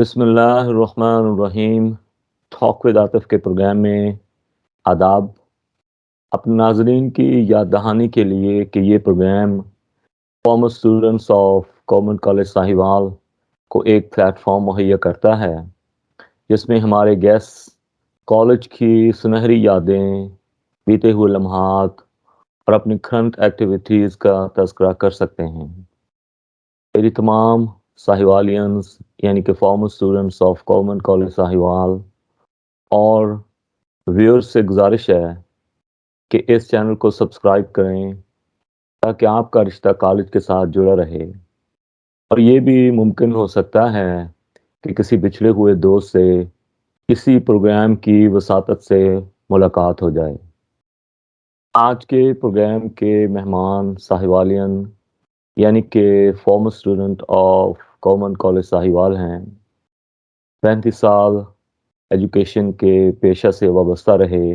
بسم اللہ الرحمن الرحیم۔ ٹاک ود عاطف کے پروگرام میں آداب۔ اپنے ناظرین کی یاد دہانی کے لیے کہ یہ programme former students of government college Sahiwal کو ایک پلیٹ فارم مہیا کرتا ہے جس میں ہمارے گیسٹ کالج کی سنہری یادیں، بیتے ہوئے لمحات اور اپنی کرنٹ ایکٹیویٹیز کا تذکرہ کر سکتے ہیں۔ میری تمام ساہیوالینز یعنی کہ former students of government college Sahiwal اور ویورز سے گزارش ہے کہ اس چینل کو سبسکرائب کریں تاکہ آپ کا رشتہ کالج کے ساتھ جڑا رہے، اور یہ بھی ممکن ہو سکتا ہے کہ کسی بچھڑے ہوئے دوست سے کسی پروگرام کی وساطت سے ملاقات ہو جائے۔ آج کے پروگرام کے مہمان ساہیوالین یعنی کہ former student of government college Sahiwal ہیں۔ 35 سال ایجوکیشن کے پیشہ سے وابستہ رہے۔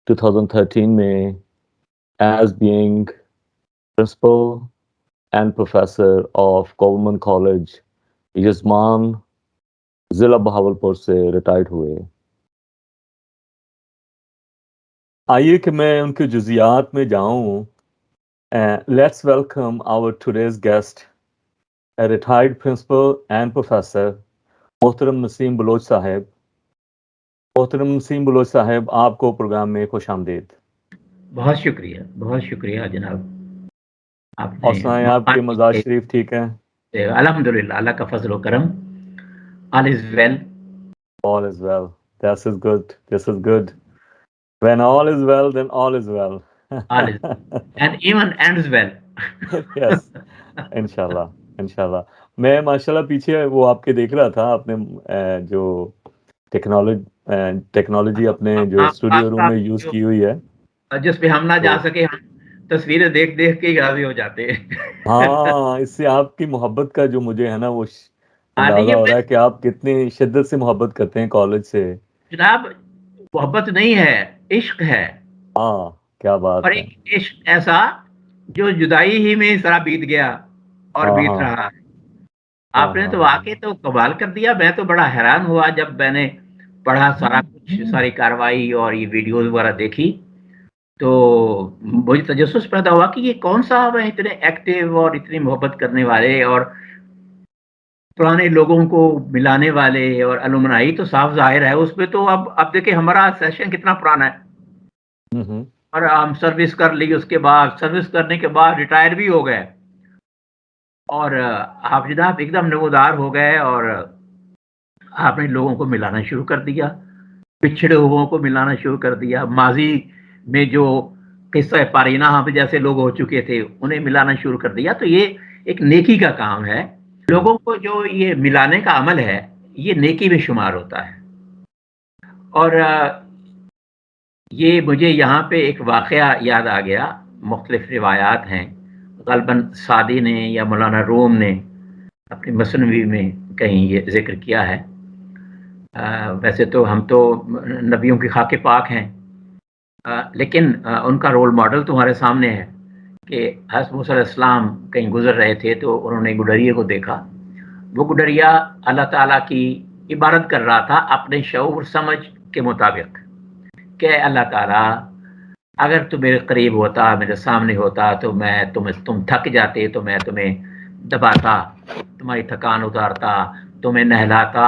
2013 میں as being principal and professor of government college Yazman ضلع بہاولپور سے ریٹائرڈ ہوئے۔ آئیے کہ میں ان کے جزیات میں جاؤں۔ Let's welcome our today's guest retired principal and professor محترم نسیم بلوچ صاحب۔ محترم نسیم بلوچ صاحب، آپ کو پروگرام میں خوش آمدید۔ بہت شکریہ جناب، آپ اور نے سنائیں، آپ کے مزاج شریف ٹھیک ہیں؟ الحمدللہ، اللہ کا فضل و کرم، all is well. All is well. This is good. This is good. When all is well, then all is well. All is and even ends well. Yes. انشاءاللہ انشاءاللہ۔ میں ماشاءاللہ پیچھے وہ آپ کے دیکھ رہا تھا، آپ نے جو ٹیکنالوجی اپنے جو اسٹوڈیو روم میں یوز کی ہوئی ہے، جس پہ ہم نہ جا سکے، ہم تصویریں دیکھ دیکھ کے راضی ہو جاتے ہیں۔ ہاں، اس سے آپ کی محبت کا جو مجھے ہے نا وہ اندازہ ہو رہا ہے کہ آپ کتنی شدت سے محبت کرتے ہیں کالج سے۔ جناب، محبت نہیں ہے، عشق ہے۔ ہاں، کیا بات اور ہے۔ ایک عشق ایسا جو جدائی ہی میں سارا بیت گیا اور ہاں بیت ہاں رہا۔ ہاں آپ نے ہاں تو واقعی تو کمال کر دیا۔ میں تو بڑا حیران ہوا جب میں نے پڑھا سارا کچھ، ساری کاروائی اور یہ ویڈیوز وغیرہ دیکھی، تو مجھے تجسس پیدا ہوا کہ یہ کون صاحب ہیں اتنے ایکٹیو اور اتنی محبت کرنے والے اور پرانے لوگوں کو ملانے والے، اور الومنائی تو صاف ظاہر ہے اس پہ۔ تو اب دیکھیں ہمارا سیشن کتنا پرانا ہے، اور ہم سروس کر لی، اس کے بعد سروس کرنے کے بعد ریٹائر بھی ہو گئے، اور آپ جناب ایک دم نمودار ہو گئے، اور آپ نے لوگوں کو ملانا شروع کر دیا، پچھڑے ہوئوں کو ملانا شروع کر دیا، ماضی میں جو قصہ پارینہ پہ جیسے لوگ ہو چکے تھے انہیں ملانا شروع کر دیا۔ تو یہ ایک نیکی کا کام ہے، لوگوں کو جو یہ ملانے کا عمل ہے یہ نیکی میں شمار ہوتا ہے۔ اور یہ مجھے یہاں پہ ایک واقعہ یاد آ گیا، مختلف روایات ہیں، غالباً سعدی نے یا مولانا روم نے اپنی مثنوی میں کہیں یہ ذکر کیا ہے۔ ویسے تو ہم تو نبیوں کی خاک پاک ہیں، لیکن ان کا رول ماڈل تمہارے سامنے ہے کہ حضرت موسیٰ علیہ السلام کہیں گزر رہے تھے تو انہوں نے گڈریے کو دیکھا۔ وہ گڈریا اللہ تعالیٰ کی عبادت کر رہا تھا اپنے شعور سمجھ کے مطابق کہ اللہ تعالیٰ اگر تم میرے قریب ہوتا، میرے سامنے ہوتا، تو میں تم تھک جاتے تو میں تمہیں دباتا، تمہاری تھکان اتارتا، تمہیں نہلاتا،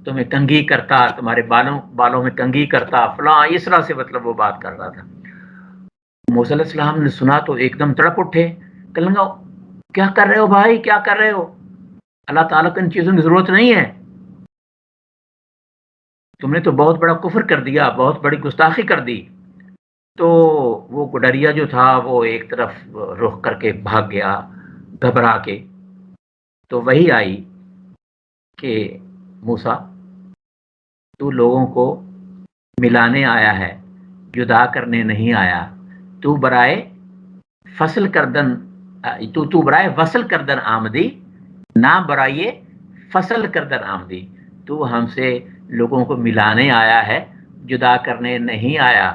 تمہیں کنگھی کرتا، تمہارے بالوں میں کنگھی کرتا، فلاں اس طرح سے مطلب وہ بات کر رہا تھا۔ موسیٰ علیہ السلام نے سنا تو ایک دم تڑپ اٹھے، کہنے لگا کیا کر رہے ہو بھائی، کیا کر رہے ہو؟ اللہ تعالیٰ کو ان چیزوں کی ضرورت نہیں ہے، تم نے تو بہت بڑا کفر کر دیا، بہت بڑی گستاخی کر دی۔ تو وہ گڈریا جو تھا وہ ایک طرف رخ کر کے بھاگ گیا گھبرا کے۔ تو وہی آئی کہ موسیٰ، تو لوگوں کو ملانے آیا ہے، جدا کرنے نہیں آیا، تو برائے فصل کردن تو برائے وصل کردن آمدی، نہ برائے فصل کردن آمدی۔ تو ہم سے لوگوں کو ملانے آیا ہے، جدا کرنے نہیں آیا۔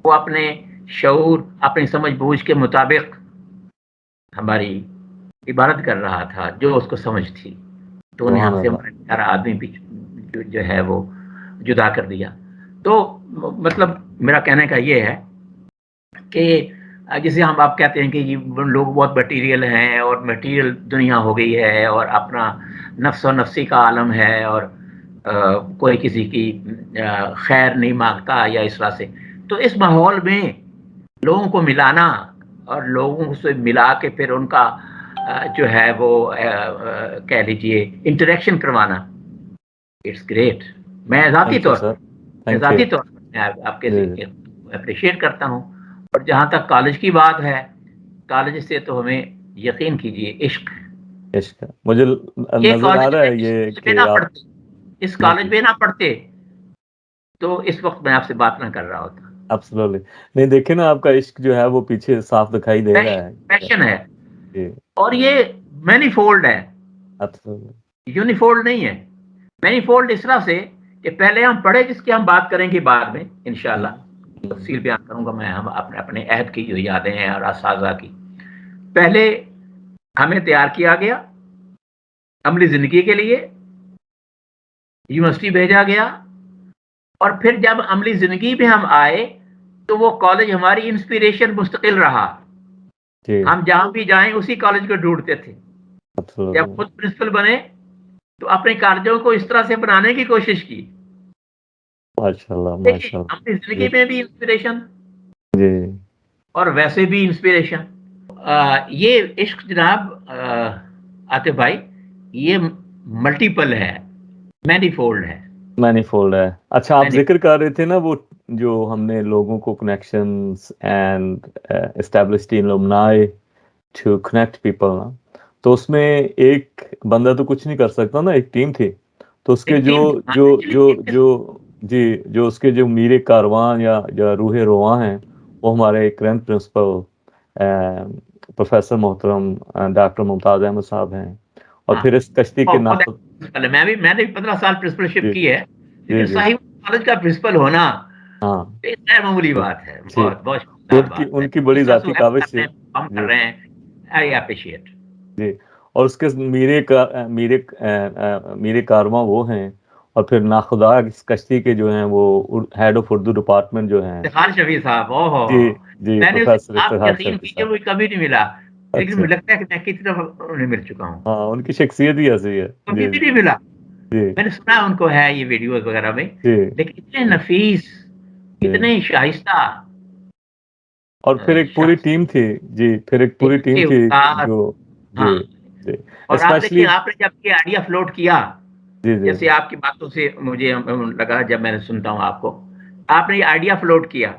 وہ اپنے شعور، اپنی سمجھ بوجھ کے مطابق ہماری عبادت کر رہا تھا جو اس کو سمجھ تھی۔ تو انہیں ہم سے ہمارا پیارا آدمی بھی جو ہے وہ جدا کر دیا. تو مطلب میرا کہنے کا یہ ہے کہ جسے ہم آپ کہتے ہیں کہ یہ لوگ بہت مٹیریل ہیں اور مٹیریل دنیا ہو گئی ہے اور اپنا نفس و نفسی کا عالم ہے اور کوئی کسی کی خیر نہیں مانگتا یا اس طرح سے. تو اس ماحول میں لوگوں کو ملانا اور لوگوں سے ملا کے پھر ان کا جو ہے وہ کہہ لیجیے انٹریکشن کروانا، اٹس گریٹ. میں ذاتی طور پر آپ کے اپریشیٹ کرتا ہوں. اور جہاں تک کالج کی بات ہے، کالج سے تو ہمیں یقین کیجیے عشق مجھے نظر آ رہا ہے یہ کہ آپ اس کالج میں نہ پڑھتے تو اس وقت میں آپ سے بات نہ کر رہا ہوتا. ایبسولوٹلی نہیں، دیکھیں نا آپ کا عشق جو ہے وہ پیچھے صاف دکھائی دے رہا ہے. پیشن ہے اور یہ مینی فولڈ ہے، یونیفولڈ نہیں ہے. مینی فولڈ اس طرح سے کہ پہلے ہم پڑھے جس کی ہم بات کریں گے بعد میں انشاءاللہ تفصیل بیان کروں گا میں. ہم اپنے عہد کی جو یادیں ہیں اور اساتذہ کی، پہلے ہمیں تیار کیا گیا عملی زندگی کے لیے، یونیورسٹی بھیجا گیا، اور پھر جب عملی زندگی میں ہم آئے تو وہ کالج ہماری انسپیریشن مستقل رہا. ہم جہاں بھی جائیں اسی کالج کو ڈھونڈتے تھے. جب خود پرنسپل بنے تو اپنے کالجوں کو اس طرح سے بنانے کی کوشش کی. اپنی زندگی میں بھی انسپیریشن اور ویسے بھی انسپیریشن. یہ عشق جناب عاطف بھائی یہ ملٹیپل ہے، مینی فولڈ ہے. اچھا آپ ذکر کر رہے تھے نا وہ جو ہم نے لوگوں کو connections and established alumni to connect people نا، تو اس میں ایک بندہ تو کچھ نہیں کر سکتا نا، ایک ٹیم تھی. تو اس کے جو اس کے جو میر کارواں یا روح رواں ہیں وہ ہمارے کرنٹ پرنسپل پروفیسر محترم ڈاکٹر ممتاز احمد صاحب ہیں. اور پھر اس کشتی کے میں نے 15 سال پرنسپلشپ کی ہے، لیکن صاحب کالج کا پرنسپل ہونا معمولی بات ہے. بہت بہت ان کی بڑی ذاتی کاوش سے ہم کر رہے ہیں. آئی اپریشیٹ جی. اور اس کے میرے کارواں وہ ہیں، اور پھر ناخدا اس کشتی کے جو ہیں وہ ہیڈ آف اردو ڈپارٹمنٹ جو ہیں افتخار شفیع صاحب. جی میں نے پروفیسر آپ افتخار یقین شفیع کیجیے صاحب. مجھے کبھی نہیں ملا، لیکن مجھے لگتا ہے کہ میں کتنی دفعہ انہیں مل چکا ہوں. ہاں ان کی شخصیت ہی ایسی ہے. کبھی بھی نہیں ملا. میں نے سنا ان کو ہے یہ ویڈیوز وغیرہ میں، لیکن اتنے نفیس، اتنے شائستہ. اور پھر ایک پوری ٹیم تھی پھر ایک پوری ٹیم تھی جو اور آپ دیکھیں آپ نے جب یہ آئیڈیا فلوٹ کیا، جیسے آپ کی باتوں سے مجھے لگا جب میں نے سنتا ہوں آپ نے یہ آئیڈیا فلوٹ کیا،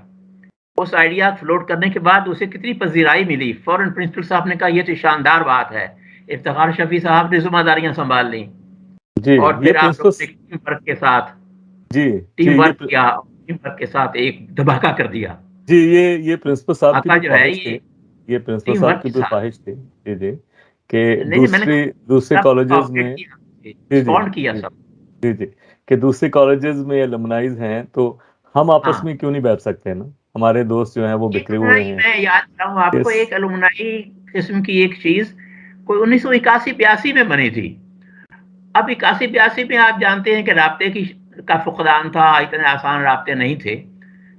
اس آئیڈیا فلوٹ کرنے کے بعد اسے کتنی پذیرائی ملی. فوراً پرنسپل صاحب نے کہا یہ تو شاندار بات ہے. افتخار شفیع صاحب نے ذمہ داریاں سنبھال لیں اور پھر آپ لوگوں نے ٹیم ورک کے ساتھ ٹیم ورک کے ساتھ ایک دھماکہ کر دیا. یہ پرنسپل صاحب کی بھی جو ہے خواہش تھی، یہ پرنسپل ٹیم صاحب ورک کی کے بھی ساتھ خواہش تھی کہ دوسرے کالجز میں کہ دوسرے کالجز میں الومنائز ہیں تو ہم آپس میں کیوں نہیں بیٹھ سکتے نا. ہمارے دوست جو ہیں وہ بکھرے ہوئے ہیں. میں یاد کروں آپ کو ایک الومنائی قسم کی ایک چیز کوئی 1981-82 میں بنی تھی. اب 81-82 میں آپ جانتے ہیں کہ رابطے کا فقدان تھا، اتنے آسان رابطے نہیں تھے،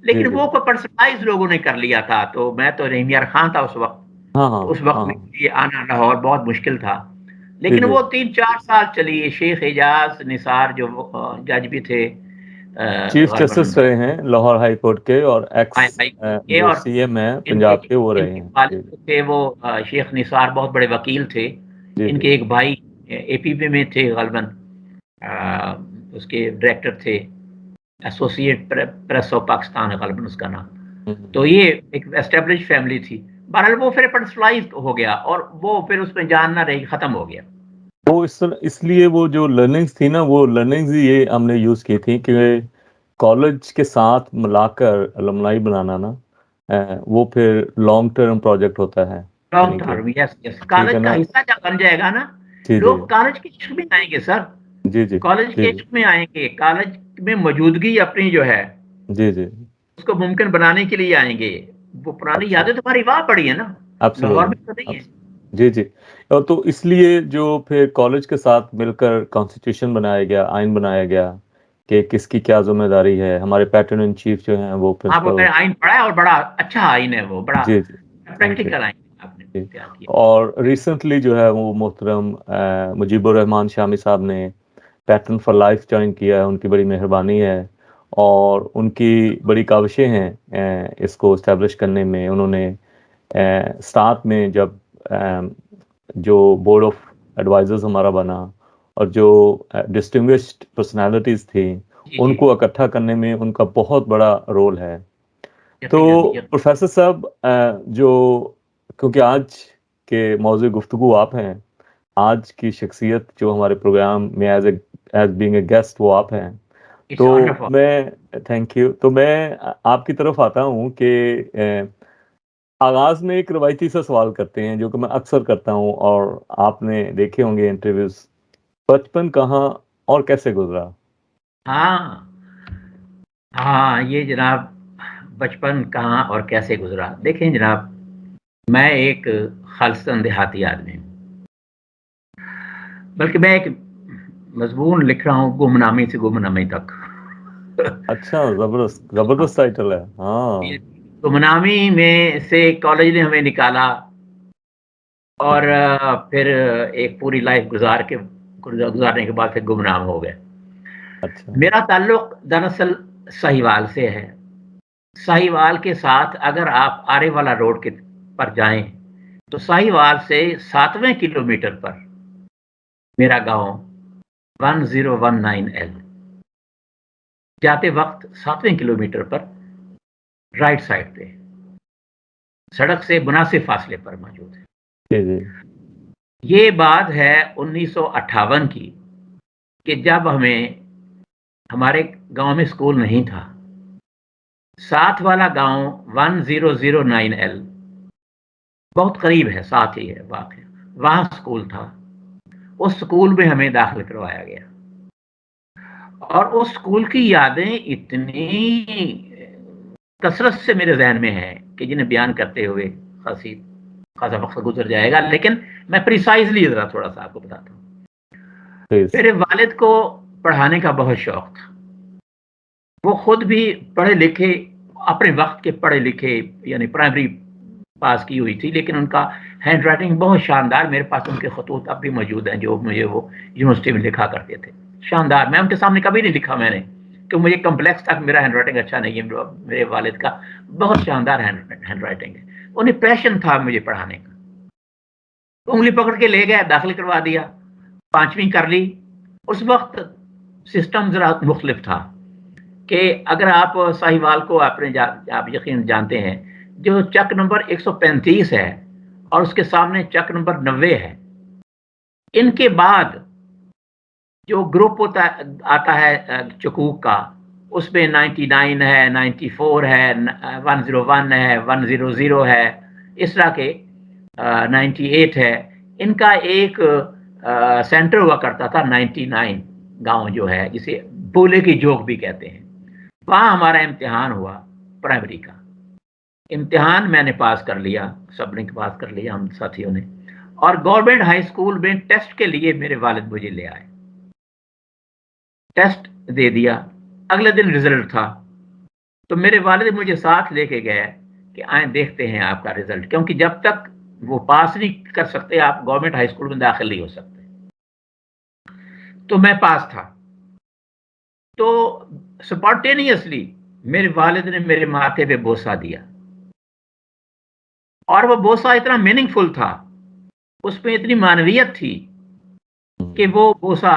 لیکن وہ پرسنلائز لوگوں نے کر لیا تھا. تو میں تو رحیم یار خان تھا اس وقت، تو اس وقت میں یہ آنا لاہور بہت مشکل تھا. لیکن وہ 3-4 سال چلی. شیخ اعجاز نثار جو جج بھی تھے، چیف جسٹس رہے ہیں لاہور ہائی کورٹ کے، اور ایکس جو سی ایم ہیں پنجاب کے وہ رہے ہیں. وہ شیخ نثار بہت بڑے وکیل تھے. ان کے ایک بھائی اے پی پی میں تھے، غالباً اس کے ڈائریکٹر تھے، ایسوسیٹ پریس آف پاکستان ہے غالباً اس کا نام. تو یہ ایک اسٹیبلش فیملی تھی. بہرحال وہ پھر پرسنلائز ہو گیا اور وہ پھر اس میں جان نہ رہی، ختم ہو گیا. وہ اس لیے وہ جو لرننگز تھی نا، وہ لرننگز یہ ہم نے یوز کی تھی کہ کالج کے ساتھ ملا کر الومنائی بنانا نا، وہ پھر لانگ ٹرم پروجیکٹ ہوتا ہے. لانگ ٹرم، یس. کالج کا حصہ جب بن جائے گا نا، لوگ کالج کے عشق میں آئیں گے سر. کالج کے عشق میں آئیں گے، کالج میں موجودگی اپنی جو ہے اس کو ممکن بنانے کے لیے آئیں گے. وہ پرانی یادیں تمہاری وہاں پڑی ہے نا، لاہور میں تو نہیں ہے. جی جی، اور تو اس لیے جو پھر کالج کے ساتھ مل کر کانسٹیٹیوشن بنایا گیا، آئین بنایا گیا کہ کس کی کیا ذمہ داری ہے. ہمارے پیٹرن ان چیف جو ہیں وہ ہاں وہ پرنسپل. میں نے آئین پڑھا ہے اور بڑا اچھا آئین ہے، وہ بڑا جی جی، تھینک یو. پریکٹیکل آئین آپ نے جی، تیار کیا. اور ریسنٹلی جو ہے وہ محترم مجیب الرحمان شامی صاحب نے پیٹرن فار لائف جوائن کیا ہے. ان کی بڑی مہربانی ہے اور ان کی بڑی کاوشیں ہیں اس کو اسٹیبلش کرنے میں. انہوں نے ساتھ میں جب جو بورڈ آف ایڈوائزرز ہمارا بنا اور جو ڈسٹنگوشڈ پرسنالٹیز تھیں جی ان جی کو اکٹھا کرنے میں ان کا بہت بڑا رول ہے. تو یقیناً. پروفیسر صاحب جو کیونکہ آج کے موضوع گفتگو آپ ہیں، آج کی شخصیت جو ہمارے پروگرام میں ایز بینگ اے گیسٹ وہ آپ ہیں. اٹس تو ونڈرفل. میں تھینک یو. تو میں آپ کی طرف آتا ہوں کہ آغاز میں ایک روایتی سا سوال کرتے ہیں جو کہ میں اکثر کرتا ہوں اور آپ نے دیکھے ہوں گے انٹرویوز. بچپن کہاں اور کیسے گزرا؟ ہاں ہاں، یہ جناب بچپن کہاں اور کیسے گزرا. دیکھیں جناب، میں ایک خالصتاً دیہاتی آدمی ہوں، بلکہ میں ایک مضمون لکھ رہا ہوں گمنامی سے گمنامی تک. اچھا، زبردست ٹائٹل ہے. ہاں گمنامی میں سے کالج نے ہمیں نکالا اور پھر ایک پوری لائف گزارنے کے بعد پھر گمنام ہو گئے. اچھا. میرا تعلق دراصل ساہیوال سے ہے. ساہیوال کے ساتھ اگر آپ آرے والا روڈ پر جائیں تو ساہیوال سے 7ویں کلومیٹر پر میرا گاؤں 1019L. جاتے وقت 7ویں کلومیٹر پر رائٹ سائڈ پہ سڑک سے مناسب فاصلے پر موجود ہے. جی جی. یہ بات ہے 1958 کی کہ جب ہمارے گاؤں میں اسکول نہیں تھا. ساتھ والا گاؤں 1009L بہت قریب ہے، ساتھ ہی ہے واقع. وہاں اسکول تھا. اس اسکول میں ہمیں داخل کروایا گیا اور اس اسکول کی یادیں اتنی کثرت سے میرے ذہن میں ہیں کہ جنہیں بیان کرتے ہوئے خاصا وقت گزر جائے گا. لیکن میں پریسائزلی ذرا تھوڑا سا آپ کو بتاتا ہوں. پلیز. میرے والد کو پڑھانے کا بہت شوق تھا. وہ خود بھی پڑھے لکھے، اپنے وقت کے پڑھے لکھے، یعنی پرائمری پاس کی ہوئی تھی، لیکن ان کا ہینڈ رائٹنگ بہت شاندار. میرے پاس ان کے خطوط اب بھی موجود ہیں جو مجھے وہ یونیورسٹی میں لکھا کرتے تھے. شاندار. میں ان کے سامنے کبھی نہیں لکھا میں نے کہ مجھے کمپلیکس تھا کہ میرا ہینڈ رائٹنگ اچھا نہیں ہے. میرے والد کا بہت شاندار ہینڈ رائٹنگ ہے. انہیں پیشن تھا مجھے پڑھانے کا. انگلی پکڑ کے لے گئے، داخل کروا دیا. 5ویں کر لی. اس وقت سسٹم ذرا مختلف تھا کہ اگر آپ ساہیوال کو آپ یقین جانتے ہیں، جو چک نمبر 135 ہے اور اس کے سامنے چک نمبر 90 ہے، ان کے بعد جو گروپ آتا ہے چکوک کا، اس میں 99 ہے، 94 ہے، 101 ہے، 100 ہے، اس طرح کے 98 ہے. ان کا ایک سینٹر ہوا کرتا تھا 99 گاؤں جو ہے، جسے بولے کی جوک بھی کہتے ہیں. وہاں ہمارا امتحان ہوا پرائمری کا. امتحان میں نے پاس کر لیا، سب نے پاس کر لیا ہم ساتھیوں نے. اور گورنمنٹ ہائی اسکول میں ٹیسٹ کے لیے میرے والد مجھے لے آئے. ٹیسٹ دے دیا. اگلے دن رزلٹ تھا تو میرے والد مجھے ساتھ لے کے گئے کہ آئیں دیکھتے ہیں آپ کا رزلٹ، کیونکہ جب تک وہ پاس نہیں کر سکتے آپ گورنمنٹ ہائی اسکول میں داخل نہیں ہو سکتے. تو میں پاس تھا. تو سپارٹینیسلی میرے والد نے میرے ماتھے پہ بوسہ دیا، اور وہ بوسہ اتنا میننگ فل تھا، اس پہ اتنی معنویت تھی کہ وہ بوسہ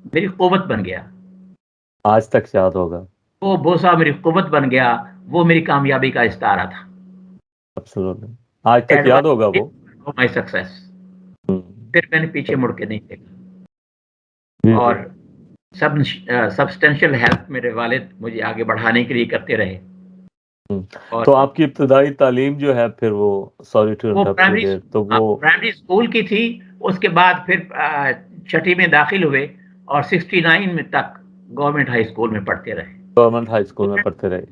میری قوت بن گیا. آج تک یاد ہوگا. وہ بوسہ میری قوت بن گیا. وہ میری کامیابی کا استعارہ تھا. Absolutely. آج تک یاد ہوگا وہ. مائی سکسیس. پھر میں نے پیچھے مڑ کے نہیں دیکھا. جی اور جی. سبسٹینشیل ہیلپ میرے والد مجھے آگے بڑھانے کے لیے کرتے رہے. اور تو آپ کی ابتدائی تعلیم جو ہے پھر وہ سوری ٹو وہ انٹرپٹ یو دیر، تو وہ پرائمری اسکول کی تھی. اس کے بعد پھر 6ٹھی میں داخل ہوئے اور 69 میں تک گورنمنٹ ہائی اسکول میں پڑھتے رہے. گورنمنٹ ہائی اسکول میں پڑھتے رہے.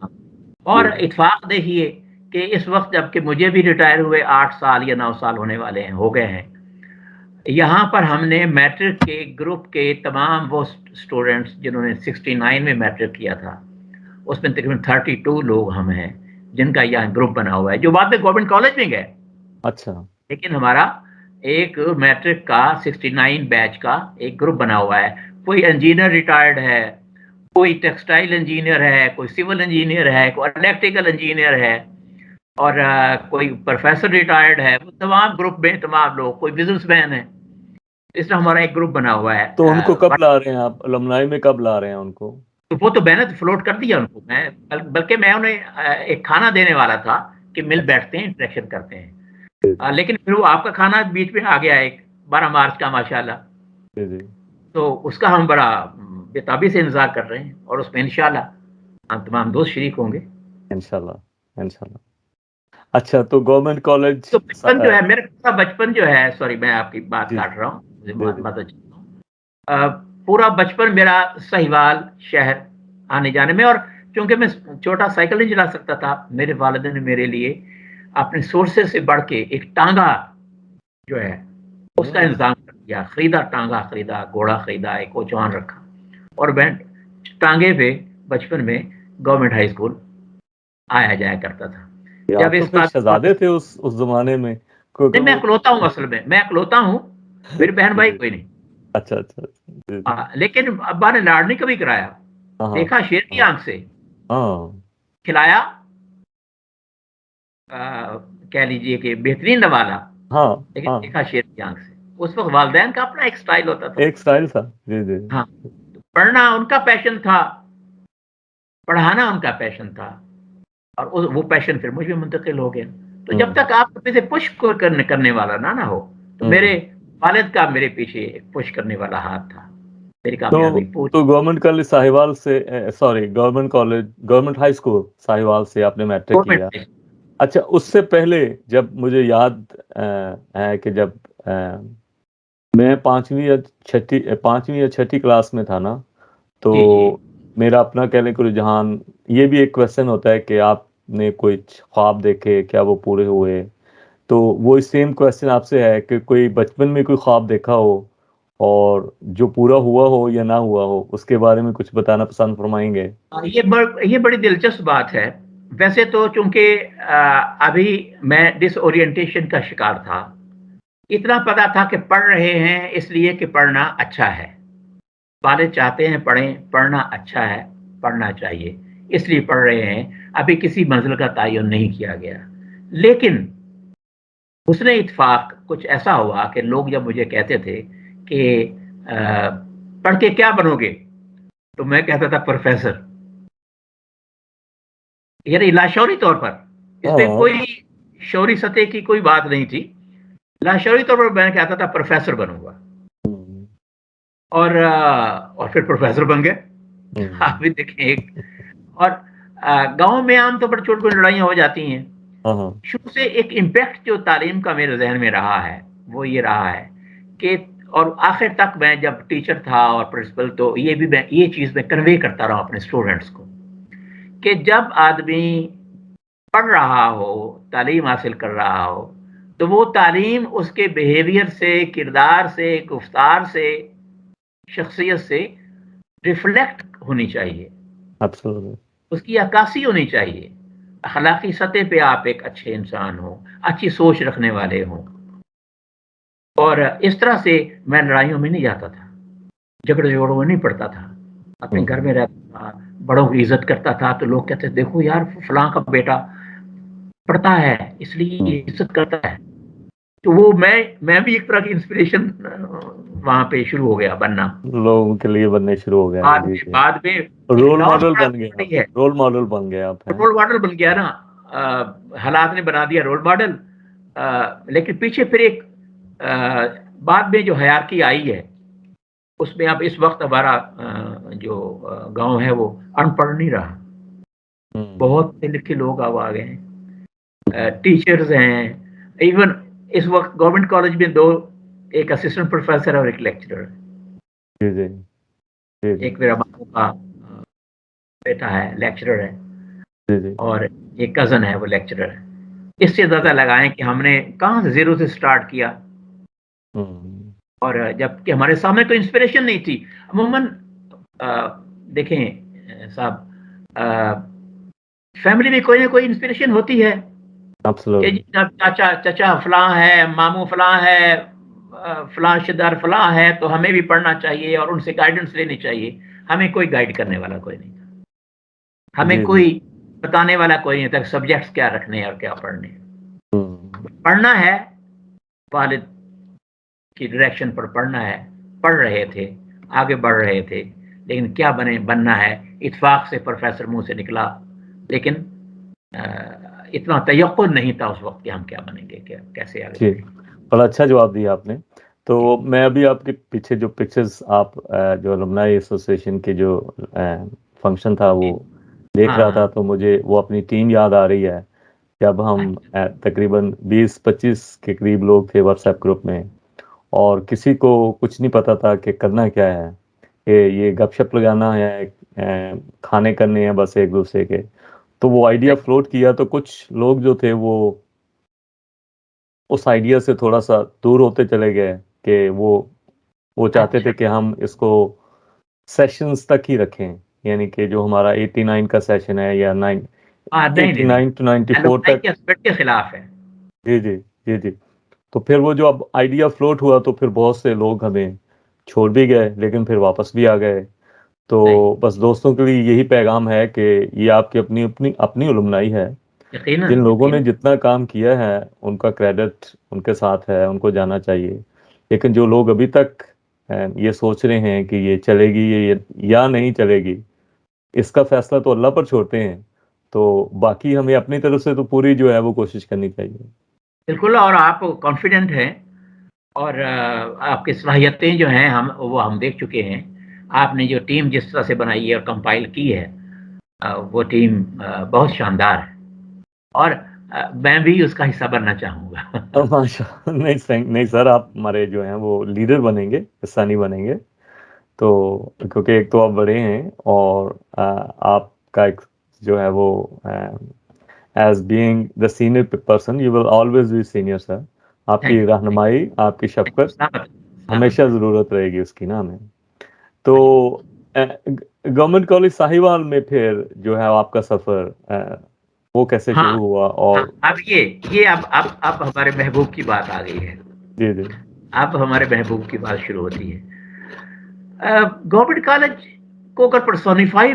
اور جی اتفاق دیکھیے کہ اس وقت جب کہ مجھے بھی ریٹائر ہوئے 8 سال یا 9 سال ہونے والے ہیں، ہو گئے ہیں، یہاں پر ہم نے میٹرک کے گروپ کے تمام وہ اسٹوڈنٹس جنہوں نے 69 میں میٹرک کیا تھا، اس میں تقریباً 32 لوگ ہم ہیں جن کا یہاں گروپ بنا ہوا ہے، جو بعد میں گورنمنٹ کالج میں گئے. اچھا. لیکن ہمارا ایک میٹرک کا 69 بیچ کا ایک گروپ بنا ہوا ہے. کوئی انجینئر ریٹائرڈ ہے، کوئی ٹیکسٹائل انجینئر ہے، کوئی سول انجینئر ہے، کوئی الیکٹریکل انجینئر ہے، اور کوئی پروفیسر ریٹائرڈ ہے. وہ تمام گروپ میں تمام لوگ، کوئی بزنس مین ہے. اس طرح ہمارا ایک گروپ بنا ہوا ہے. تو ان کو کب لا رہے ہیں آپ الومنائی میں، کب لا رہے ہیں ان کو؟ تو وہ تو میں نے فلوٹ کر دیا ان کو، میں بلکہ میں انہیں ایک کھانا دینے والا تھا کہ مل بیٹھتے ہیں، انٹریکشن کرتے ہیں. لیکن پھر وہ آپ کا کھانا بیچ میں آ گیا ایک 12 مارچ کا ماشاءاللہ. تو اس کا ہم بڑا بےتابی سے انتظار کر رہے ہیں، اور اس میں انشاءاللہ ہم تمام دوست شریک ہوں گے انشاءاللہ. اچھا، تو گورنمنٹ کالج تو بچپن جو ہے میرا پورا بچپن جو ہے، سوری میں آپ کی بات جی کاٹ رہا ہوں، مجھے جی بات چاہتا ہوں. پورا بچپن میرا سہیوال شہر آنے جانے میں، اور چونکہ میں چھوٹا سائیکل نہیں چلا سکتا تھا، میرے والدین نے میرے لیے اپنے سورسز سے بڑھ کے ایک ٹانگا جو ہے اس کا انتظام کر دیا. خریدا، ٹانگا خریدا، گھوڑا خریدا، ایک کوچوان رکھا، اور میں ٹانگے پہ بچپن میں گورنمنٹ ہائی اسکول آیا جایا کرتا تھا. جب آپ تو اس پھر بات شہزادے تھے اس زمانے میں. نہیں، میں اکلوتا ہوں، اصل میں اکلوتا ہوں، میرے بہن بھائی کوئی نہیں. اچھا. لیکن ابا نے لاڈ نہیں کبھی کرایا. دیکھا شیر کی آنکھ سے، کھلایا کہہ لیجئے کہ بہترین نوالا، لیکن دیکھا شیر کی آنکھ سے. اس وقت والدین کا اپنا ایک سٹائل ہوتا تھا، ایک سٹائل تھا. جی. ہاں، پڑھنا ان کا پیشن تھا، پڑھانا ان کا پیشن تھا، اور وہ پیشن پھر مجھ میں منتقل ہو گیا. تو جب تک آپ سے پش کرنے والا نہ ہو، تو میرے والد کا میرے پیچھے ایک پش کرنے والا ہاتھ تھا. میری کامیابی پوری. تو گورنمنٹ کالج ساہیوال سے، sorry government high school Sahiwal سے آپ نے میٹرک کیا. اچھا، اس سے پہلے جب مجھے یاد ہے کہ جب میں 5ویں یا 6ٹھی کلاس میں تھا نا، تو میرا اپنا کہنے کو رجحان، یہ بھی ایک کویسچن ہوتا ہے کہ آپ نے کوئی خواب دیکھے، کیا وہ پورے ہوئے؟ تو وہ سیم کویسچن آپ سے ہے کہ کوئی بچپن میں کوئی خواب دیکھا ہو اور جو پورا ہوا ہو یا نہ ہوا ہو، اس کے بارے میں کچھ بتانا پسند فرمائیں گے؟ یہ بڑی دلچسپ بات ہے. ویسے تو چونکہ ابھی میں ڈس اورینٹیشن کا شکار تھا، اتنا پتا تھا کہ پڑھ رہے ہیں اس لیے کہ پڑھنا اچھا ہے، والد چاہتے ہیں پڑھیں، پڑھنا اچھا ہے، پڑھنا چاہیے، اس لیے پڑھ رہے ہیں. ابھی کسی منزل کا تعین نہیں کیا گیا. لیکن حسن اتفاق کچھ ایسا ہوا کہ لوگ جب مجھے کہتے تھے کہ پڑھ کے کیا بنو گے، تو میں کہتا تھا پروفیسر. یعنی لاشعوری طور پر، اس میں کوئی شعوری سطح کی کوئی بات نہیں تھی. لاشعوری طور پر میں کہتا تھا پروفیسر بنوں گا، اور پھر پروفیسر بن گئے. آپ بھی دیکھیں ایک. اور گاؤں میں عام طور پر چھوٹی چھوٹی لڑائیاں ہو جاتی ہیں. شروع سے ایک امپیکٹ جو تعلیم کا میرے ذہن میں رہا ہے وہ یہ رہا ہے کہ، اور آخر تک میں جب ٹیچر تھا اور پرنسپل، تو یہ چیز میں کنوے کرتا رہا اپنے اسٹوڈنٹس کو کہ جب آدمی پڑھ رہا ہو، تعلیم حاصل کر رہا ہو، تو وہ تعلیم اس کے بیہیویئر سے، کردار سے، گفتار سے، شخصیت سے ریفلیکٹ ہونی چاہیے. اس کی عکاسی ہونی چاہیے. اخلاقی سطح پہ آپ ایک اچھے انسان ہوں، اچھی سوچ رکھنے والے ہوں. اور اس طرح سے میں لڑائیوں میں نہیں جاتا تھا، جھگڑے جھگڑوں میں نہیں پڑتا تھا، اپنے گھر میں رہتا تھا، بڑوں کی عزت کرتا تھا. تو لوگ کہتے دیکھو یار فلاں کا بیٹا پڑھتا ہے اس لیے عزت کرتا ہے. تو وہ میں بھی ایک طرح کی انسپریشن وہاں پہ شروع ہو گیا بننا، لوگوں کے لیے بننے شروع ہو گیا. بعد میں رول ماڈل بن گئے. رول ماڈل بن گیا نا. حالات نے بنا دیا رول ماڈل. لیکن پیچھے پھر ایک بعد میں جو ہیرارکی آئی ہے، اس میں اب اس وقت ہمارا جو گاؤں ہے وہ ان پڑھ نہیں رہا. بہت پڑھے لکھے لوگ اب آ گئے ہیں، ٹیچرز ہیں. ایون اس وقت گورنمنٹ کالج میں 2، ایک اسسٹنٹ پروفیسر اور ایک لیکچرر. ایک میرا ماموں کا بیٹا ہے، لیکچرر ہے. جی جی اور ایک کزن ہے وہ لیکچرر ہے. اس سے زیادہ لگائیں کہ ہم نے کہاں سے زیرو سے سٹارٹ کیا, ہوں، اور جب کہ ہمارے سامنے کوئی انسپریشن نہیں تھی. عموماً دیکھیں صاحب, فیملی میں کوئی نہ کوئی انسپریشن ہوتی ہے کہ جی absolutely. چچا فلاں ہے, ماموں فلاں ہے, فلاں شدار فلاں ہے, تو ہمیں بھی پڑھنا چاہیے اور ان سے گائیڈنس لینی چاہیے. ہمیں کوئی گائیڈ کرنے والا کوئی نہیں تھا, ہمیں جی جی. کوئی بتانے والا کوئی نہیں تھا سبجیکٹس کیا رکھنے اور کیا پڑھنے. ہوں، پڑھنا ہے, والد کی ڈائریکشن پر پڑھنا ہے, پڑھ رہے تھے, آگے بڑھ رہے تھے, لیکن کیا بننا ہے اتفاق سے پروفیسر منہ سے نکلا, لیکن اتنا تیقن نہیں تھا اس وقت کہ ہم کیا بنیں گے, کیسے آگے جی بڑھیں گے. بڑا اچھا جواب دیا آپ نے. تو جی میں ابھی آپ کے پیچھے جو پکچرز آپ جو الومنائی ایسوسیشن کے جو فنکشن تھا جی. وہ دیکھ ہاں رہا ہاں تھا, تو مجھے وہ اپنی ٹیم یاد آ رہی ہے. جب ہم تقریباً 20-25 کے قریب لوگ تھے واٹس ایپ گروپ میں, اور کسی کو کچھ نہیں پتا تھا کہ کرنا کیا ہے, کہ یہ گپ شپ لگانا ہے, کھانے کرنے ہیں بس ایک دوسرے کے. تو وہ آئیڈیا فلوٹ کیا, تو کچھ لوگ جو تھے وہ اس آئیڈیا سے تھوڑا سا دور ہوتے چلے گئے, کہ وہ چاہتے اچھا. تھے کہ ہم اس کو سیشنز تک ہی رکھیں, یعنی کہ جو ہمارا 89 کا سیشن ہے یا نہیں نہیں نہیں, 89 to 94 الومنائی تک. کے اسپرٹ کے خلاف ہے. جی جی جی جی. تو پھر وہ جو اب آئیڈیا فلوٹ ہوا, تو پھر بہت سے لوگ ہمیں چھوڑ بھی گئے, لیکن پھر واپس بھی آ گئے. تو نہیں, بس دوستوں کے لیے یہی پیغام ہے کہ یہ آپ کی اپنی اپنی اپنی الومنائی ہے. یقیناً جن لوگوں نے یقیناً. جتنا کام کیا ہے ان کا کریڈٹ ان کے ساتھ ہے, ان کو جانا چاہیے. لیکن جو لوگ ابھی تک یہ سوچ رہے ہیں کہ یہ چلے گی یا نہیں چلے گی, اس کا فیصلہ تو اللہ پر چھوڑتے ہیں. تو باقی ہمیں اپنی طرف سے تو پوری جو ہے وہ کوشش کرنی چاہیے. بالکل, اور آپ کانفیڈنٹ ہیں, اور آپ کی صلاحیتیں جو ہیں ہم دیکھ چکے ہیں. آپ نے جو ٹیم جس طرح سے بنائی ہے اور کمپائل کی ہے, وہ ٹیم بہت شاندار ہے, اور میں بھی اس کا حصہ بننا چاہوں گا. ماشاء نہیں سر, آپ ہمارے جو ہیں وہ لیڈر بنیں گے, حصہ نہیں بنیں گے. تو کیونکہ ایک تو آپ بڑے ہیں, اور آپ کا ایک جو ہے وہ as being the senior person you will always be senior sir. آپ کی تھینک یو. رہنمائی, آپ کی شفقت سلامت سلامت ہمیشہ رہے. ضرورت رہے گی اس کی نا ہمیں. تو مجھے گورنمنٹ کالج ساہیوال میں پھر جو ہے آپ کا سفر وہ کیسے ہاں شروع ہوا؟ ہاں, اور اب یہ اب ہمارے محبوب کی بات آ گئی ہے. جی جی اب ہمارے محبوب کی بات شروع ہوتی ہے. گورنمنٹ کالج کو اگر پرسونیفائی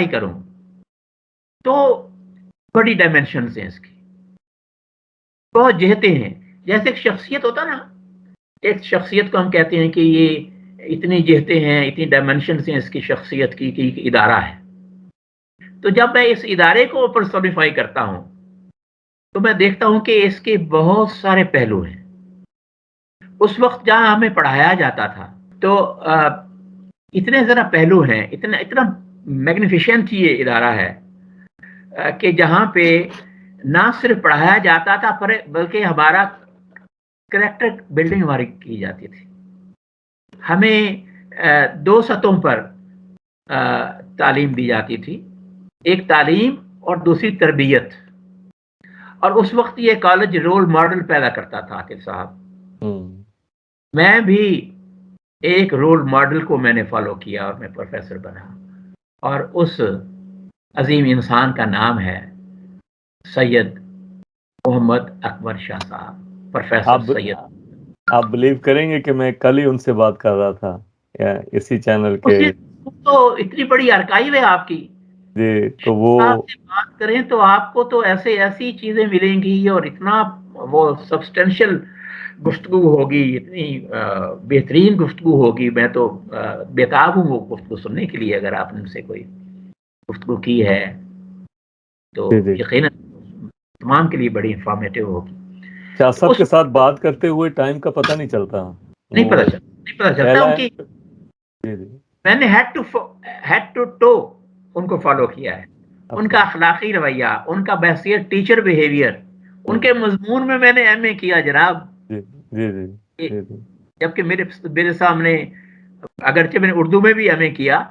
کروں تو بڑی ڈائمینشنز ہیں اس کی, بہت جہتیں ہیں. جیسے ایک شخصیت ہوتا نا, ایک شخصیت کو ہم کہتے ہیں کہ یہ اتنی جہتیں ہیں, اتنی ڈائمینشنز ہیں اس کی شخصیت کی, کہ ایک ادارہ ہے. تو جب میں اس ادارے کو پرسونیفائی کرتا ہوں تو میں دیکھتا ہوں کہ اس کے بہت سارے پہلو ہیں. اس وقت جہاں ہمیں پڑھایا جاتا تھا تو اتنے ذرا پہلو ہیں, اتنا میگنیفیشنٹ یہ ادارہ ہے, کہ جہاں پہ نہ صرف پڑھایا جاتا تھا بلکہ ہمارا کریکٹر بلڈنگ ہماری کی جاتی تھی. ہمیں 2 سطحوں پر تعلیم دی جاتی تھی, ایک تعلیم اور دوسری تربیت. اور اس وقت یہ کالج رول ماڈل پیدا کرتا تھا عاطف صاحب. ہوں میں بھی ایک رول ماڈل کو میں نے فالو کیا اور میں پروفیسر بنا, اور اس عظیم انسان کا نام ہے سید محمد اکبر شاہ صاحب, پروفیسر آپ سید. آپ بلیو کریں گے کہ میں کل ہی ان سے بات کر رہا تھا اسی چینل کے. اسی تو اتنی بڑی آرکائیو ہے آپ کی, جی تو وہ آپ سے بات کریں تو آپ کو تو ایسی چیزیں ملیں گی, اور اتنا وہ سبسٹینشل گفتگو ہوگی, اتنی بہترین گفتگو ہوگی. میں تو بےتاب ہوں وہ گفتگو سننے کے لیے. اگر آپ نے ان سے کوئی گفتگو کی ہے تو جی جی یقیناً تمام کے لیے بڑی انفارمیٹیو ہوگی. شاہ تو صاحب اس کے ساتھ بات کرتے ہوئے ٹائم کا پتہ نہیں چلتا. وہ نہیں پتا چلتا پہلا ان ہے. کی. جی جی میں نے ہیڈ ٹو ٹو ان کو فالو کیا ہے. ان کا اخلاقی رویہ, ان کا بحثیت ٹیچر بیہیویئر, ان کے مضمون میں نے ایم اے کیا جناب. جی جی جی جی جی جبکہ میرے سامنے, اگرچہ میں نے اردو میں بھی ایم اے کیا,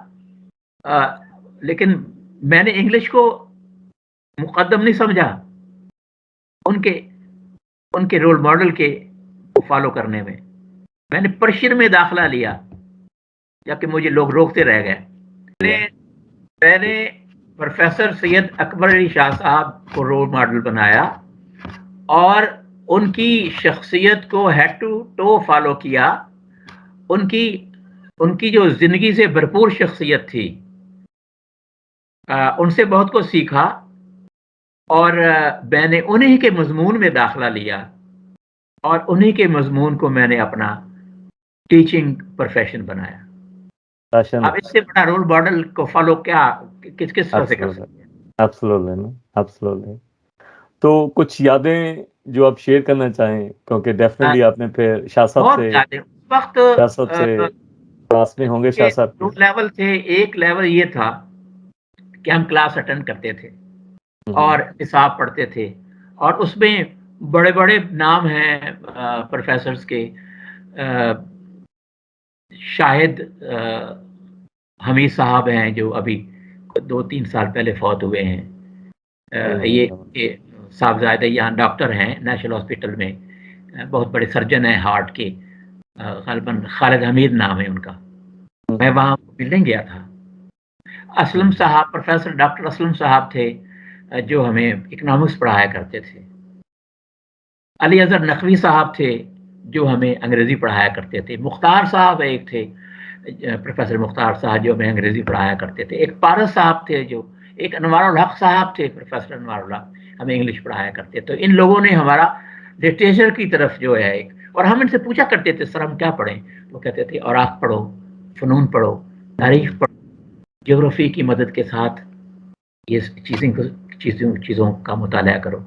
لیکن میں نے انگلش کو مقدم نہیں سمجھا ان کے رول ماڈل کے فالو کرنے میں نے پرشین میں داخلہ لیا جبکہ مجھے لوگ روکتے رہ گئے. میں نے پروفیسر سید اکبر علی شاہ صاحب کو رول ماڈل بنایا اور ان کی شخصیت کو ہیڈ ٹو ٹو فالو کیا. ان کی جو زندگی سے بھرپور شخصیت تھی ان سے بہت کچھ سیکھا اور میں نے انہی کے مضمون میں داخلہ لیا اور انہی کے مضمون کو میں نے اپنا ٹیچنگ پروفیشن بنایا. اب اس سے بڑا رول ماڈل کو فالو کیا کس طرح سے کر سکتے ہیں؟ ایبسولوٹلی. تو کچھ یادیں جو آپ شیئر کرنا چاہیں کیونکہ ڈیفینیٹلی آپ نے پھر شاہ صاحب سے وقت کلاس میں ہوں گے شاہ صاحب دو لیول تھے. ایک لیول یہ تھا کہ ہم کلاس اٹینڈ کرتے تھے اور حساب پڑھتے تھے اور اس میں بڑے بڑے نام ہیں پروفیسرز کے. شاہد حمید صاحب ہیں جو ابھی 2-3 سال پہلے فوت ہوئے ہیں. یہ صاحبزادے یہاں ڈاکٹر ہیں نیشنل ہاسپٹل میں, بہت بڑے سرجن ہیں ہارٹ کے. غالباً خالد حمید نام ہے ان کا. میں وہاں ملنے گیا تھا. اسلم صاحب پروفیسر ڈاکٹر اسلم صاحب تھے جو ہمیں اکنامکس پڑھایا کرتے تھے. علی اظہر نقوی صاحب تھے جو ہمیں انگریزی پڑھایا کرتے تھے. مختار صاحب ایک تھے پروفیسر مختار صاحب جو ہمیں انگریزی پڑھایا کرتے تھے. ایک پارس صاحب تھے جو ایک انوار الحق صاحب تھے پروفیسر انوار الحق ہمیں انگلش پڑھایا کرتے. تو ان لوگوں نے ہمارا لٹریچر کی طرف جو ہے ایک, اور ہم ان سے پوچھا کرتے تھے سر ہم کیا پڑھیں, وہ کہتے تھے اوراق پڑھو, فنون پڑھو, تاریخ پڑھو, جغرافی کی مدد کے ساتھ یہ چیزوں کا مطالعہ کرو.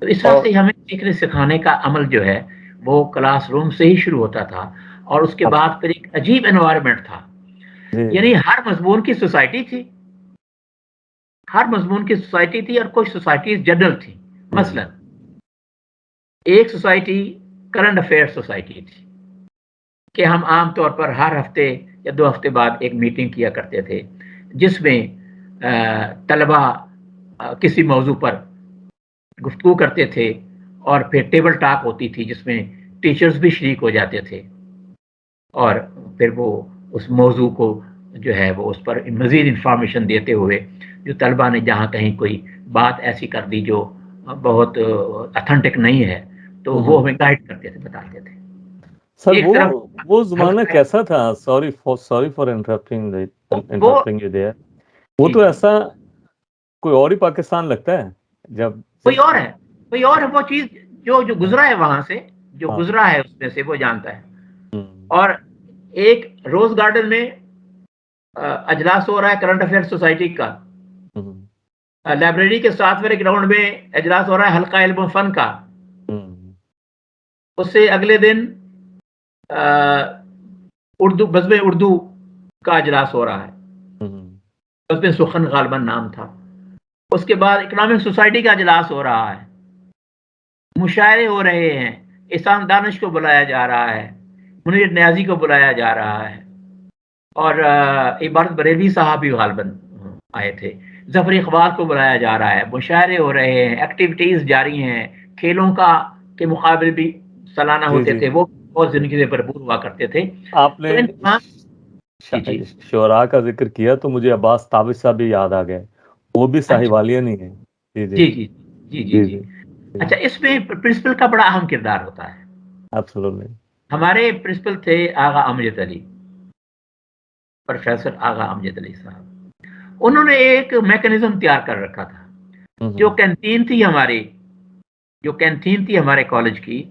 تو اس طرح سے ہمیں سیکھنے سکھانے کا عمل جو ہے وہ کلاس روم سے ہی شروع ہوتا تھا اور اس کے بعد پھر ایک عجیب انوائرمنٹ تھا. یعنی ہر مضمون کی سوسائٹی تھی, ہر مضمون کی سوسائٹی تھی اور کچھ سوسائٹیز جنرل تھی. مثلا ایک سوسائٹی کرنٹ افیئر سوسائٹی تھی کہ ہم عام طور پر ہر ہفتے یا 2 ہفتے بعد ایک میٹنگ کیا کرتے تھے جس میں طلبہ کسی موضوع پر گفتگو کرتے تھے اور پھر ٹیبل ٹاک ہوتی تھی جس میں ٹیچرز بھی شریک ہو جاتے تھے اور پھر وہ اس موضوع کو جو ہے وہ اس پر مزید انفارمیشن دیتے ہوئے جو طلبہ نے جہاں کہیں کوئی بات ایسی کر دی جو بہت اتھینٹک نہیں ہے تو وہ ہمیں گائیڈ کرتے تھے, بتاتے تھے. سر وہ زمانہ کیسا تھا؟ Sorry for interrupting you there. وہ تو ایسا کوئی اور ہی پاکستان لگتا ہے جب کوئی اور ہے وہ چیز جو گزرا ہے وہاں سے, جو گزرا ہے اس میں سے وہ جانتا ہے. اور ایک روز گارڈن میں اجلاس ہو رہا ہے کرنٹ افیئر سوسائٹی کا, لائبریری کے 7ویں گراؤنڈ میں اجلاس ہو رہا ہے حلقہ علم و فن کا. اس سے اگلے دن بزم اردو کا اجلاس ہو رہا ہے, بزم سخن غالباً نام تھا. اس کے بعد اکنامک سوسائٹی کا اجلاس ہو رہا ہے, مشاعرے ہو رہے ہیں, احسان دانش کو بلایا جا رہا ہے, منیر نیازی کو بلایا جا رہا ہے اور عبارت بریلوی صاحب بھی غالباً آئے تھے. ظفر اقبال کو بلایا جا رہا ہے, مشاعرے ہو رہے ہیں, ایکٹیویٹیز جاری ہیں, کھیلوں کے مقابلے بھی سالانہ ہوتے تھے, وہ بہت زندگی سے بھرپور ہوا کرتے تھے. آپ نے شعراء کا ذکر کیا تو مجھے عباس تابش صاحب بھی یاد آ گئے, وہ بھی صاحبالیہ نہیں ہے. جی. اچھا, اس میں پرنسپل کا بڑا اہم کردار ہوتا ہے. ایبسولوٹلی. ہمارے پرنسپل تھے آغا امجد علی, پروفیسر آغا امجد علی صاحب. انہوں نے ایک میکنزم تیار کر رکھا تھا. جو کینٹین تھی ہمارے کالج کی,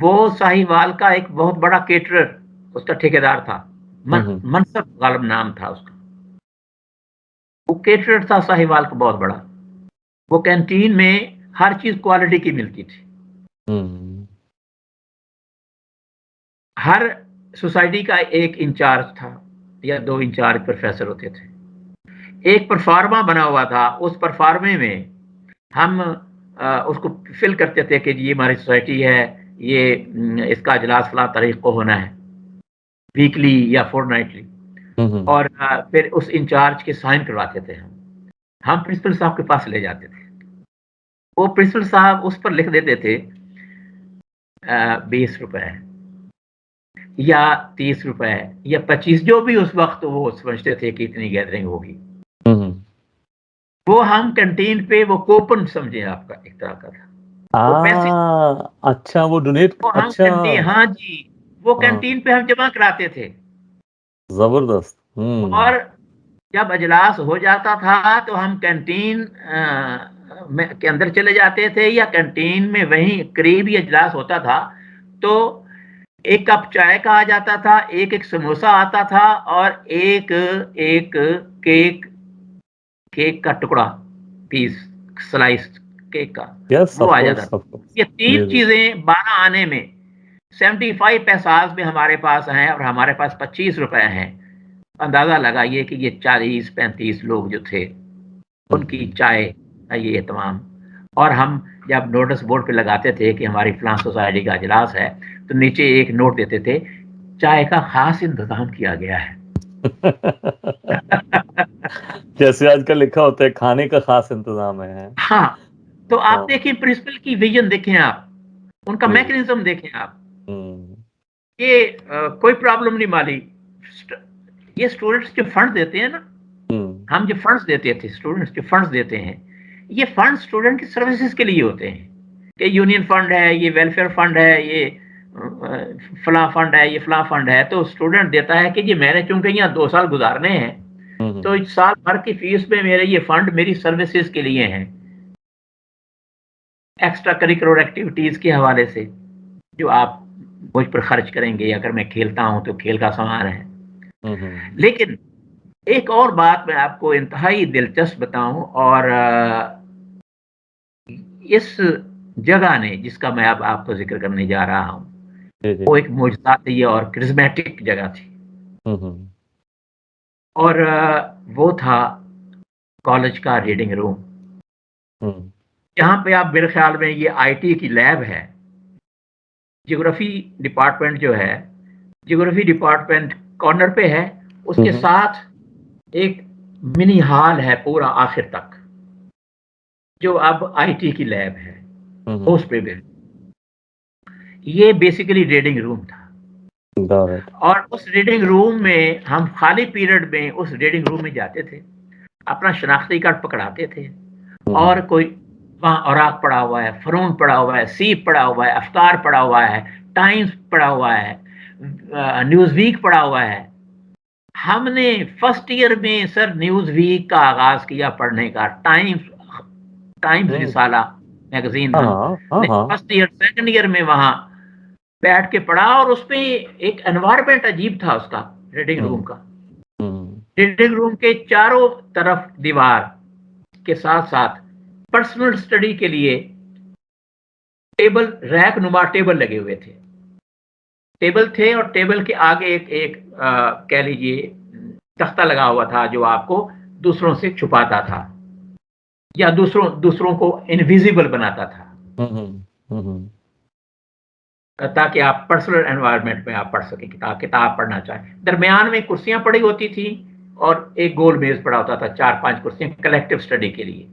وہ ساہیوال کا ایک بہت بڑا کیٹرر اس کا ٹھیکیدار تھا. منصب غالب نام تھا اس کا. وہ کیٹرر تھا ساہیوال کا بہت بڑا. وہ کینٹین میں ہر چیز کوالٹی کی ملتی تھی. ہر سوسائٹی کا ایک انچارج تھا یا 2 انچارج پروفیسر ہوتے تھے. ایک پرفارما بنا ہوا تھا, اس پرفارمے میں ہم اس کو فل کرتے تھے کہ یہ ہماری سوسائٹی ہے, یہ اس کا اجلاس فلاں تاریخ کو ہونا ہے, ویکلی یا فور نائٹلی, اور پھر اس انچارج کے سائن کرواتے تھے ہم. ہم پرنسپل صاحب کے پاس لے جاتے تھے. وہ پرنسپل صاحب اس پر لکھ دیتے تھے 20 روپے یا 30 روپے یا 25، جو بھی اس وقت وہ سمجھتے تھے کہ اتنی گیدرنگ ہوگی. وہ ہم کینٹین پہ وہ کوپن سمجھے آپ کا ایک طرح کا تھا. وہ پیسے اچھا وہ ڈونیٹ. وہ ہم اچھا کینٹین، ہاں جی، وہ کینٹین پہ ہم جمع کراتے تھے. زبردست. اور جب اجلاس ہو جاتا تھا تو ہم کینٹین کے اندر چلے جاتے تھے، یا کینٹین میں وہیں قریب ہی اجلاس ہوتا تھا تو ایک کپ چائے کا آ جاتا تھا، ایک سموسا آتا تھا، اور ایک کیک کا ٹکڑا، پیس سلائس کیک کا وہ آ جاتا تھا. یہ 3 چیزیں 12 آنے میں 75 پیساز میں ہمارے پاس ہیں، اور ہمارے پاس 25 روپے ہیں. اندازہ لگائیے کہ یہ 40-35 لوگ جو تھے ان کی چائے یہ تمام. اور ہم جب نوٹس بورڈ پہ لگاتے تھے کہ ہماری فلاں سوسائٹی کا اجلاس ہے تو نیچے ایک نوٹ دیتے تھے، چائے کا خاص انتظام کیا گیا ہے. جیسے آج کل لکھا ہوتا ہے کھانے کا خاص انتظام ہے. ہاں تو آپ دیکھیں پرنسپل کی ویژن دیکھیں، آپ ان کا میکنزم دیکھیں. آپ یہ کوئی پرابلم نہیں مالی. یہ اسٹوڈنٹس جو فنڈ دیتے ہیں نا، ہم جو فنڈز دیتے تھے، اسٹوڈنٹس جو فنڈز دیتے ہیں، یہ فنڈ اسٹوڈنٹ کی سروسز کے لیے ہوتے ہیں. کہ یونین فنڈ ہے، یہ ویلفیئر فنڈ ہے، یہ فلاں فنڈ ہے، یہ فلاں فنڈ ہے. تو اسٹوڈنٹ دیتا ہے کہ جی میں نے چونکہ یہاں 2 سال گزارنے ہیں تو سال بھر کی فیس میں میرے یہ فنڈ میری سروسز کے لیے ہیں، ایکسٹرا کریکولر ایکٹیویٹیز کے حوالے سے جو آپ مجھ پر خرچ کریں گے. اگر میں کھیلتا ہوں تو کھیل کا سامان ہے. لیکن ایک اور بات میں آپ کو انتہائی دلچسپ بتاؤں، اور اس جگہ نے جس کا میں اب آپ کو ذکر کرنے جا رہا ہوں وہ ایک معجزاتی اور کرزمیٹک جگہ تھی. اور وہ تھا کالج کا ریڈنگ روم. یہاں پہ آپ میرے خیال میں یہ آئی ٹی کی لیب ہے. جیوگرافی ڈپارٹمنٹ جو ہے، جیوگرافی ڈپارٹمنٹ کارنر پہ ہے، اس کے ساتھ ایک منی ہال ہے پورا آخر تک، جو اب آئی ٹی کی لیب ہے اس پہ بھی. یہ بیسیکلی ریڈنگ روم تھا. اور اس ریڈنگ روم میں ہم خالی پیریڈ میں اس ریڈنگ روم میں جاتے تھے، اپنا شناختی کارڈ پکڑاتے تھے، اور کوئی وہاں اوراق پڑا ہوا ہے، فرون پڑا ہوا ہے، سیپ پڑا ہوا ہے، افطار پڑا ہوا ہے، ٹائمز پڑا ہوا ہے، نیوز ویک پڑا ہوا ہے. ہم نے فرسٹ ایئر میں سر نیوز ویک کا آغاز کیا پڑھنے کا. ٹائمز رسالہ magazine first year second year میں وہاں بیٹھ کے پڑھا. اور اس میں ایک انوائرمنٹ عجیب تھا اس کا ریڈنگ روم کا. ریڈنگ روم کے چاروں طرف دیوار کے ساتھ ساتھ پرسنل اسٹڈی کے لیے ٹیبل، ریک نما ٹیبل لگے ہوئے تھے. ٹیبل تھے اور ٹیبل کے آگے ایک کہہ لیجیے تختہ لگا ہوا تھا جو آپ کو دوسروں سے چھپاتا تھا یا دوسروں کو انویزیبل بناتا تھا، تاکہ آپ پرسنل انوائرمنٹ میں آپ پڑھ سکیں. کتاب پڑھنا چاہیں. درمیان میں کرسیاں پڑی ہوتی تھی اور ایک گول میز پڑا ہوتا تھا، 4-5 کرسیاں کلیکٹیو اسٹڈی کے لیے.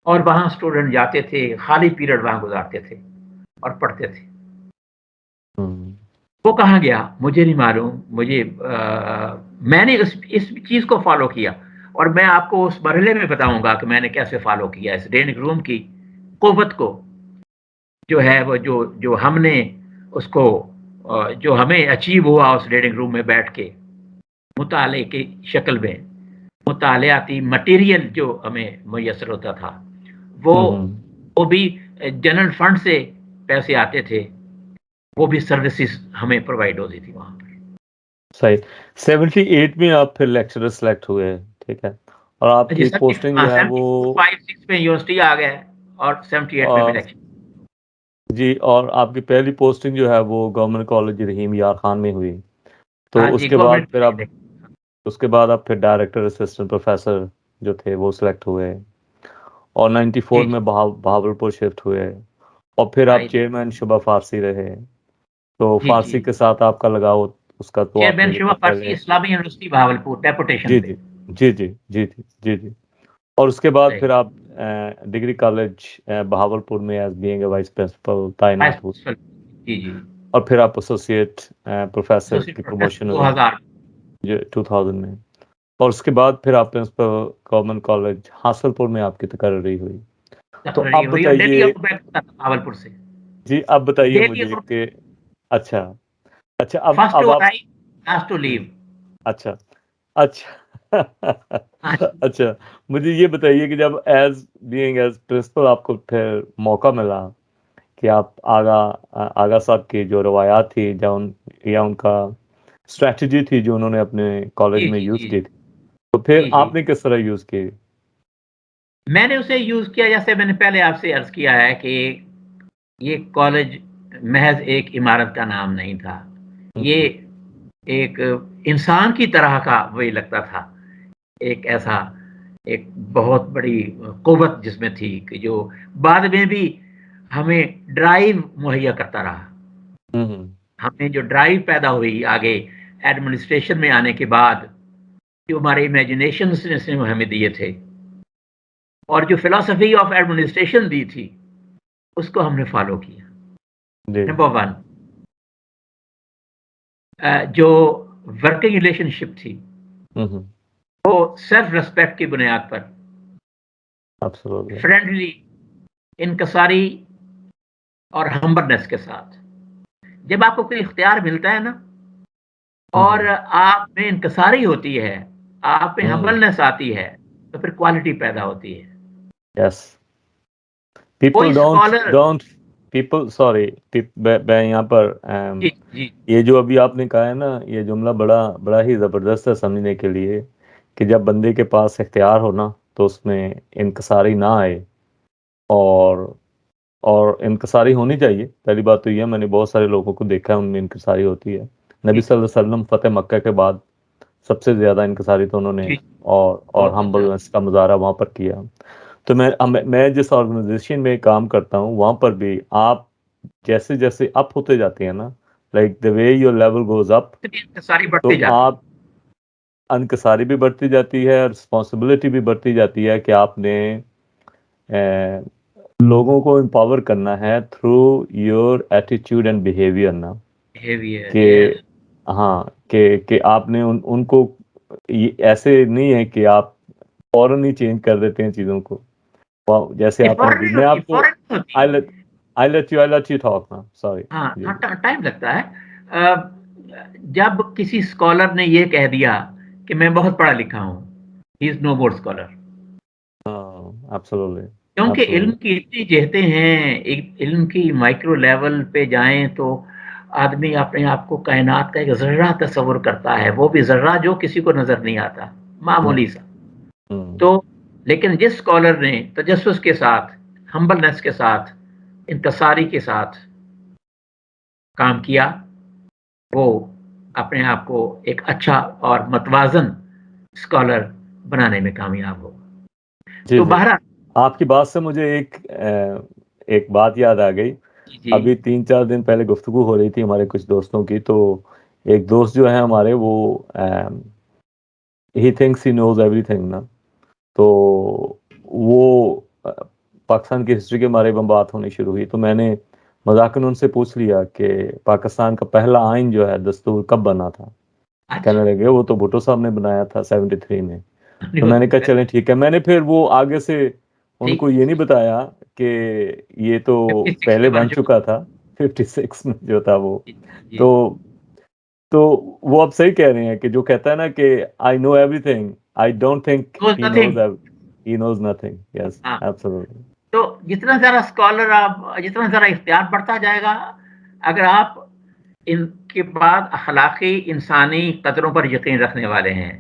اور وہاں اسٹوڈنٹ جاتے تھے، خالی پیریڈ وہاں گزارتے تھے اور پڑھتے تھے. وہ کہاں گیا مجھے نہیں معلوم. میں نے اس چیز کو فالو کیا، اور میں آپ کو اس مرحلے میں بتاؤں گا کہ میں نے کیسے فالو کیا اس ریڈنگ روم کی قوت کو، جو ہے وہ جو ہم نے اس کو جو ہمیں اچیو ہوا اس ریڈنگ روم میں بیٹھ کے مطالعے کی شکل میں. مطالعاتی مٹیریل جو ہمیں میسر ہوتا تھا وہ بھی جنرل فنڈ سے پیسے آتے تھے، وہ بھی سروسز ہمیں پرووائڈ ہوتی تھی وہاں پر. صحیح. 78 میں آپ پھر لیکچرر سلیکٹ ہوئے، ٹھیک ہے، اور آپ کی پوسٹنگ جو ہے وہ 75-6 میں یونیورسٹی آ گئے اور 78 میں لیکچر. جی، اور آپ کی پہلی پوسٹنگ جو ہے وہ گورنمنٹ کالج رحیم یار خان میں ہوئی. تو اس کے بعد پھر ڈائریکٹر اسسٹنٹ پروفیسر جو تھے وہ سلیکٹ ہوئے، اور 94 میں بہاولپور شفٹ ہوئے، اور پھر آپ چیئرمین شعبہ فارسی رہے. تو فارسی کے ساتھ آپ کا لگاؤ اس کا تو آپ چیئرمین نے شعبہ فارسی اسلامی یونیورسٹی بہاولپور ڈیپوٹیشن پہ. جی جی جی جی جی جی جی اور اس کے بعد پھر صحیح، آپ ڈگری کالج بہاولپور میں as being a vice principal vice تعینات ہوئے، پرنسپل، جی جی، اور پھر آپ ایسوسیٹ پروفیسر ایسوسیٹ کی پروفیسر پروموشن ہوئی 2000 2000 میں، اور اس کے بعد پھر آپ پرنسپل گورنمنٹ کالج حاصل پور میں آپ کی تقرری ہوئی. تو تقرری اب ہوئی اور ڈیلی بتائیے، آؤٹ بیک تھا بھاولپور سے، جی اب بتائیے ڈیلی مجھے آؤٹ، کہ اچھا اچھا فرسٹ ٹو اب آپ ارائیو لاسٹ ٹو لیو. اچھا اچھا ہاں جی، اچھا مجھے یہ بتائیے کہ جب ایز بینگ ایز پرنسپل آپ کو پھر موقع ملا کہ آپ آغا صاحب کی جو روایات تھی یا ان کا اسٹریٹجی تھی جو انہوں نے اپنے کالج جی میں جی یوز جی کی تھی، تو پھر جی جی، آپ نے کس طرح یوز کی؟ میں نے اسے یوز کیا جیسے میں نے پہلے آپ سے عرض کیا ہے کہ یہ کالج محض ایک عمارت کا نام نہیں تھا، یہ ایک انسان کی طرح کا وہی لگتا تھا، ایک ایسا ایک بہت بڑی قوت جس میں تھی کہ جو بعد میں بھی ہمیں ڈرائیو مہیا کرتا رہا. ہمیں جو ڈرائیو پیدا ہوئی آگے ایڈمنسٹریشن میں آنے کے بعد، جو ہمارے امیجنیشنز نے ہمیں دیے تھے اور جو فلسفی آف ایڈمنسٹریشن دی تھی اس کو ہم نے فالو کیا. جی نمبر ون، جو ورکنگ ریلیشن شپ تھی وہ سیلف ریسپیکٹ کی بنیاد پر absolutely فرینڈلی، انکساری اور ہمبرنس کے ساتھ. جب آپ کو کوئی اختیار ملتا ہے نا اور آپ میں انکساری ہوتی ہے، آپ میں ہمبلنس آتی ہے، تو پھر کوالٹی پیدا ہوتی ہے. یس کوئی people scholar, don't people sorry میں یہاں پر جی جی یہ جو ابھی آپ نے کہا ہے نا، یہ جملہ بڑا ہی زبردست ہے سمجھنے کے لیے کہ جب بندے کے پاس اختیار ہونا تو اس میں انکساری نہ آئے، اور انکساری ہونی چاہیے. پہلی بات تو یہ ہے، میں نے بہت سارے لوگوں کو دیکھا ہے ان میں انکساری ہوتی ہے. نبی جی صلی اللہ علیہ وسلم فتح مکہ کے بعد سب سے زیادہ انکساری تو انہوں نے جی، اور بہت زیادہ. ہمبلنس کا مظاہرہ وہاں پر کیا. تو میں جس آرگنائزیشن میں کام کرتا ہوں وہاں پر بھی آپ جیسے جیسے اپ ہوتے جاتے ہیں نا، like the way your level goes up, انکساری تو بڑھتی جاتی آپ انکساری بھی بڑھتی جاتی ہے، رسپانسبلٹی بھی بڑھتی جاتی ہے کہ آپ نے لوگوں کو امپاور کرنا ہے through your attitude and behaviour نا، ہے. کہ یس، ہاں کہ آپ نے ان کو ایسے نہیں ہے کہ آپ فوراً ہی چینج کر دیتے ہیں چیزوں کو. جیسے یہ آپ نے فوراً ابھی نہیں میں ہوتی، آپ کو فوراً نہیں ہوتی. I let you talk now. Sorry. ہاں جی ہاں، جی ٹائم لگتا ہے. جب کسی اسکالر نے یہ کہہ دیا کہ میں بہت پڑھا لکھا ہوں، ہی از نو مور اسکالر. ہاں absolutely کیونکہ علم absolutely کی اتنی جہتیں ہیں، علم کی مائکرو لیول پہ جائیں تو آدمی اپنے آپ کو کائنات کا ایک ذرہ تصور کرتا ہے، وہ بھی ذرہ جو کسی کو نظر نہیں آتا، معمولی سا. ہوں تو لیکن جس اسکالر نے تجسس کے ساتھ، ہمبلنس کے ساتھ، انتصاری کے ساتھ کام کیا، وہ اپنے آپ کو ایک اچھا اور متوازن اسکالر بنانے میں کامیاب ہو. جی تو جی بہرحال، آپ کی بات سے مجھے ایک بات یاد آ گئی. جی ابھی 3-4 دن پہلے گفتگو ہو رہی تھی ہمارے کچھ دوستوں کی، تو ایک دوست جو ہے ہمارے وہ ہی thinks he knows everything نا، تو وہ پاکستان کی ہسٹری کے بارے میں بات ہونی شروع ہوئی، تو میں نے مذاقن ان سے پوچھ لیا کہ پاکستان کا پہلا آئین جو ہے دستور کب بنا تھا. کہنے اچھا، لگے وہ تو بھٹو صاحب نے بنایا تھا 73 میں. تو میں نے کہا چلیں ٹھیک ہے. میں نے پھر وہ آگے سے ان ٹھیک، کو یہ نہیں بتایا کہ یہ تو 56 پہلے میں بن بن چکا. چکا تھا 56 میں جو تھا وہ. جی جی، تو تو وہ اب صحیح کہہ رہے ہیں کہ جو کہتا ہے نا کہ I know everything I don't think knows nothing. He knows nothing. Yes ہاں، ایبسولوٹلی. تو جتنا زیادہ اسکالر آپ، جتنا زیادہ اختیار بڑھتا جائے گا، اگر آپ ان کے بعد اخلاقی انسانی قدروں پر یقین رکھنے والے ہیں،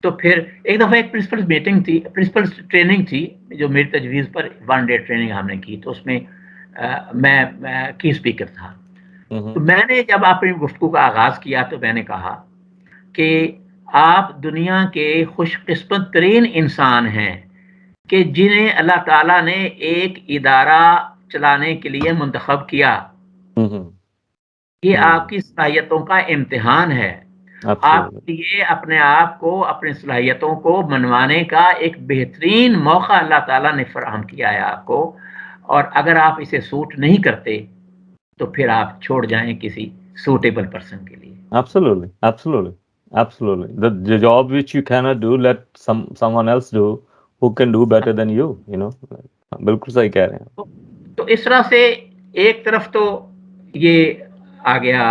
تو پھر ایک دفعہ ایک پرنسپل میٹنگ تھی، پرنسپل ٹریننگ تھی جو میری تجویز پر 1 ڈے ٹریننگ ہم نے کی، تو اس میں میں کی اسپیکر تھا. تو میں نے جب اپنی گفتگو کا آغاز کیا تو میں نے کہا کہ آپ دنیا کے خوش قسمت ترین انسان ہیں کہ جنہیں اللہ تعالیٰ نے ایک ادارہ چلانے کے لیے منتخب کیا. یہ آپ کی صلاحیتوں کا امتحان ہے. آپ کے لیے اپنے آپ کو اپنی صلاحیتوں کو منوانے کا ایک بہترین موقع اللہ تعالیٰ نے فراہم کیا ہے آپ کو، اور اگر آپ اسے سوٹ نہیں کرتے تو پھر آپ چھوڑ جائیں کسی سوٹیبل پرسن کے لیے. Absolutely, absolutely, absolutely. The job which you cannot do, let someone else do who can do better than you. بالکل صحیح کہہ رہے ہیں. تو اس طرح سے ایک طرف تو یہ آ گیا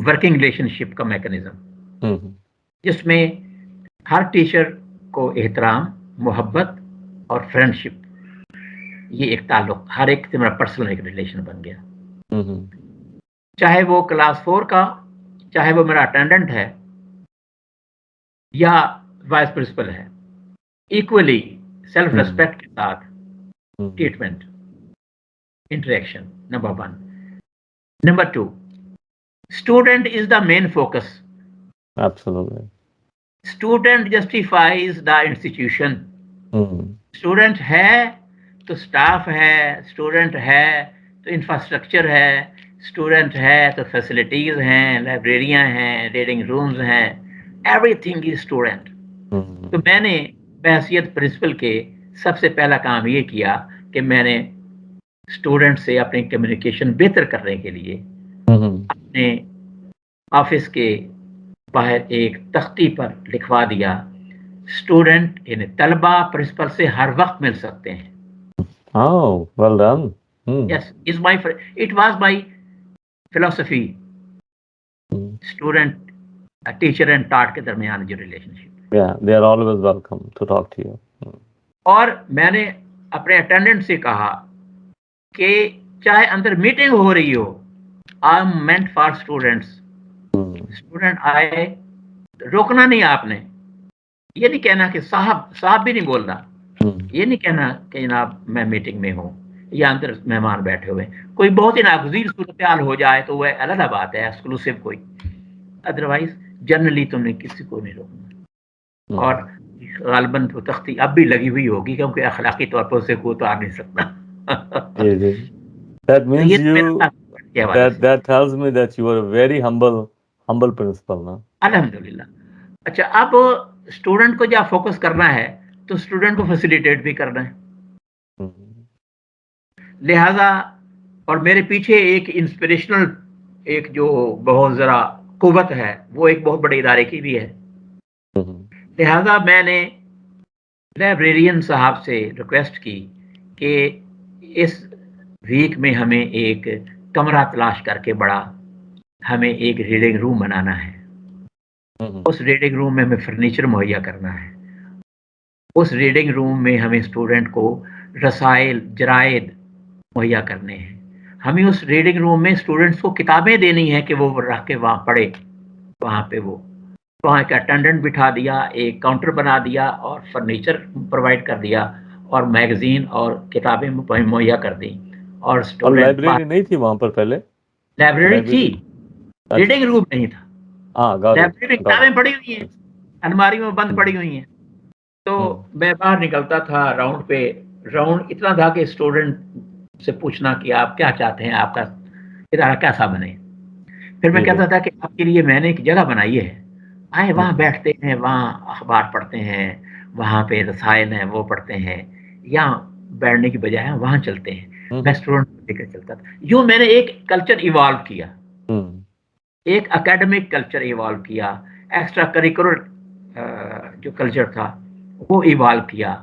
ورکنگ ریلیشن شپ کا میکنزم، جس میں ہر ٹیچر کو احترام، محبت اور فرینڈ شپ، یہ ایک تعلق ہر ایک سے میرا پرسنل ایک ریلیشن بن گیا. چاہے وہ کلاس 4 کا، چاہے وہ میرا اٹینڈنٹ ہے یا وائس پرنسپل ہے، ایکولی سیلف ریسپیکٹ کے ساتھ treatment, interaction. Number 1. Number 2, student is the main focus. Absolutely. Student justifies the institution. Student ہے تو اسٹاف ہے، اسٹوڈنٹ ہے تو انفراسٹرکچر ہے، اسٹوڈنٹ ہے تو فیسلٹیز ہیں، لائبریریاں ہیں، ریڈنگ رومز ہیں، ایوری تھنگ از اسٹوڈنٹ. تو میں نے بحیثیت پرنسپل کے سب سے پہلا کام یہ کیا کہ میں نے اسٹوڈنٹ سے اپنی کمیونیکیشن بہتر کرنے کے لیے اپنے آفس کے باہر ایک تختی پر لکھوا دیا، اسٹوڈنٹ یعنی طلبہ پرنسپل سے ہر وقت مل سکتے ہیں. Oh, well done. Yes, it was my philosophy. Student teacher and ٹاٹ کے درمیان جو relation ship. Yeah, they are always welcome to talk to you. اور میں نے اپنے اٹینڈنٹ سے کہا کہ چاہے اندر میٹنگ ہو رہی ہو، I am meant for students. Student آئے، روکنا نہیں آپ نے. یہ نہیں کہنا کہ صاحب بھی نہیں بول رہا. یہ نہیں کہنا کہ جناب میں میٹنگ میں ہوں یا اندر مہمان بیٹھے ہوئے. کوئی بہت ہی ناگزیر صورتحال ہو جائے تو وہ علیحدہ بات ہے، ایکسکلوسیو کوئی. ادروائز جنرلی تم نے کسی کو نہیں روکنا. اور غالباً تو تختی اب بھی لگی ہوئی ہوگی کیونکہ اخلاقی طور پر اسے کوئی تو آ نہیں سکتا. That means that tells me that you are a very humble principal, na? الحمدللہ. اچھا، اب اسٹوڈنٹ کو جب فوکس کرنا ہے تو اسٹوڈنٹ کو فیسیلیٹیٹ بھی کرنا ہے. لہذا اور میرے پیچھے ایک انسپریشنل ایک جو بہت ذرا قوت ہے، وہ ایک بہت بڑے ادارے کی بھی ہے. لہذا میں نے لائبریرین صاحب سے ریکویسٹ کی کہ اس ویک میں ہمیں ایک کمرہ تلاش کر کے بڑا ہمیں ایک ریڈنگ روم بنانا ہے. اس ریڈنگ روم میں ہمیں فرنیچر مہیا کرنا ہے. اس ریڈنگ روم میں ہمیں اسٹوڈنٹ کو رسائل، جرائد مہیا کرنے ہیں. ہمیں اس ریڈنگ روم میں اسٹوڈنٹس کو کتابیں دینی ہیں کہ وہ رکھ کے وہاں پڑھے. وہاں پہ وہاں ایک اٹینڈنٹ بٹھا دیا، ایک کاؤنٹر بنا دیا اور فرنیچر پرووائڈ کر دیا اور میگزین اور کتابیں مہیا کر دی. اور لائبریری نہیں تھی وہاں پر پہلے؟ لائبریری تھی، ریڈنگ روم نہیں تھا. لائبریری کتابیں پڑی ہوئی ہیں، الماری میں بند پڑی ہوئی ہیں. تو میں باہر نکلتا تھا راؤنڈ اتنا تھا کہ اسٹوڈنٹ سے پوچھنا کہ آپ کیا چاہتے ہیں، آپ کا ادارہ کیسا بنے. پھر میں کہتا تھا کہ آپ کے لیے میں نے ایک جگہ بنائی ہے، آئے وہاں بیٹھتے ہیں، وہاں اخبار پڑھتے ہیں، وہاں پہ رسائل ہیں وہ پڑھتے ہیں، یا بیٹھنے کی بجائے وہاں چلتے ہیں. میں اسٹوڈنٹ لے کر چلتا تھا. یوں میں نے ایک کلچر ایوالو کیا، ایک اکیڈمک کلچر ایوالو کیا، ایکسٹرا کریکولر جو کلچر تھا وہ ایوالو کیا.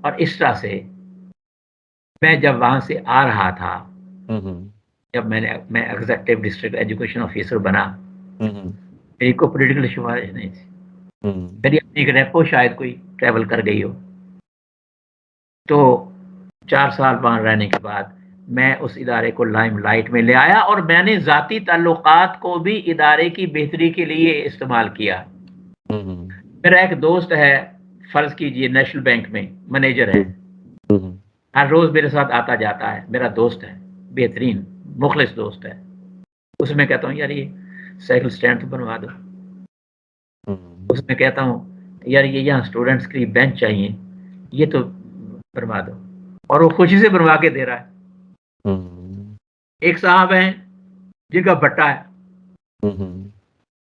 اور اس طرح سے میں جب وہاں سے آ رہا تھا، جب میں ایگزیکٹو ڈسٹرکٹ ایجوکیشن آفیسر بنا، میری کوئی پولیٹیکل سفارش نہیں تھی. میری اپنی ایک ریپو شاید کوئی ٹریول کر گئی ہو. تو 4 سال وہاں رہنے کے بعد میں اس ادارے کو لائم لائٹ میں لے آیا اور میں نے ذاتی تعلقات کو بھی ادارے کی بہتری کے لیے استعمال کیا. میرا ایک دوست ہے، فرض کیجئے نیشنل بینک میں مینیجر ہے، ہر روز میرے ساتھ آتا جاتا ہے، میرا دوست ہے، بہترین مخلص دوست ہے. اس میں کہتا ہوں یار یہ سائیکل سٹینڈ تو بنوا دو. اس میں کہتا ہوں یار یہ یہاں اسٹوڈنٹس کے لیے بینچ چاہیے، یہ تو بنوا دو. اور وہ خوشی سے بنوا کے دے رہا ہے. ایک صاحب ہیں جن کا بٹا ہے،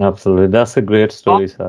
Absolutely, that's a great story, sir.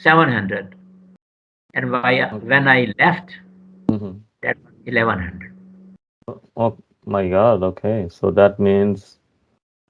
700 and when I left that was 1100. Oh my God, okay, so that means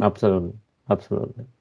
Absolutely.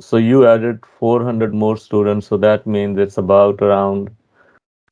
so you added 400 more students, so that means it's about around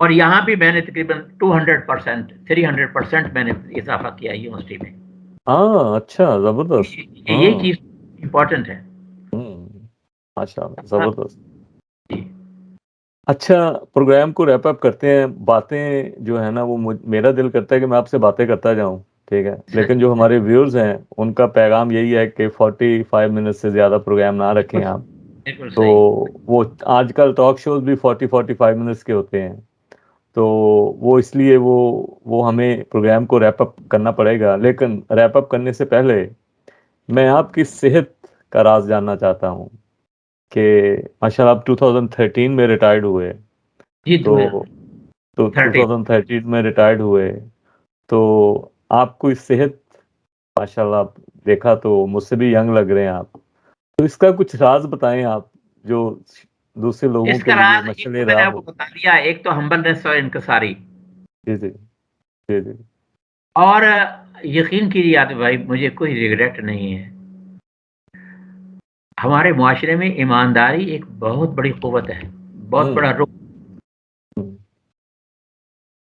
اور یہاں بھی میں نے تقریباً 200%، 300% میں نے اضافہ کیا یونیورسٹی میں. ہاں اچھا زبردست. یہی چیز امپورٹنٹ ہے. ماشاء اللہ زبردست. اچھا پروگرام کو ریپ اپ کرتے ہیں. باتیں جو ہے نا وہ میرا دل کرتا ہے کہ میں آپ سے باتیں کرتا جاؤں، ٹھیک ہے، لیکن جو ہمارے ویورز ہیں ان کا پیغام یہی ہے کہ 45 منٹ سے زیادہ پروگرام نہ رکھیں آپ. تو وہ آج کل ٹاک شوز بھی 45 منٹس کے ہوتے ہیں، تو وہ اس لیے وہ ہمیں پروگرام کو ریپ اپ کرنا پڑے گا. لیکن ریپ اپ کرنے سے پہلے میں آپ کی صحت کا راز جاننا چاہتا ہوں کہ ماشاء اللہ آپ 2013 میں ریٹائرڈ ہوئے. تو 2013 میں ریٹائرڈ ہوئے تو آپ کو صحت ماشاء اللہ آپ دیکھا تو مجھ سے بھی ینگ لگ رہے ہیں آپ. تو اس کا کچھ راز بتائیں آپ جو دوسرے لوگوں اس کے کا لیے راز ایک مشعل تو میں نے راہ آپ ہو. کو بتا دیا، ایک تو ہمبلنس اور انکساری. جی جی جی جی. اور یقین کیجیے بھائی مجھے کوئی ریگریٹ نہیں ہے. ہمارے معاشرے میں ایمانداری ایک بہت بڑی قوت ہے، بہت بڑا رخ.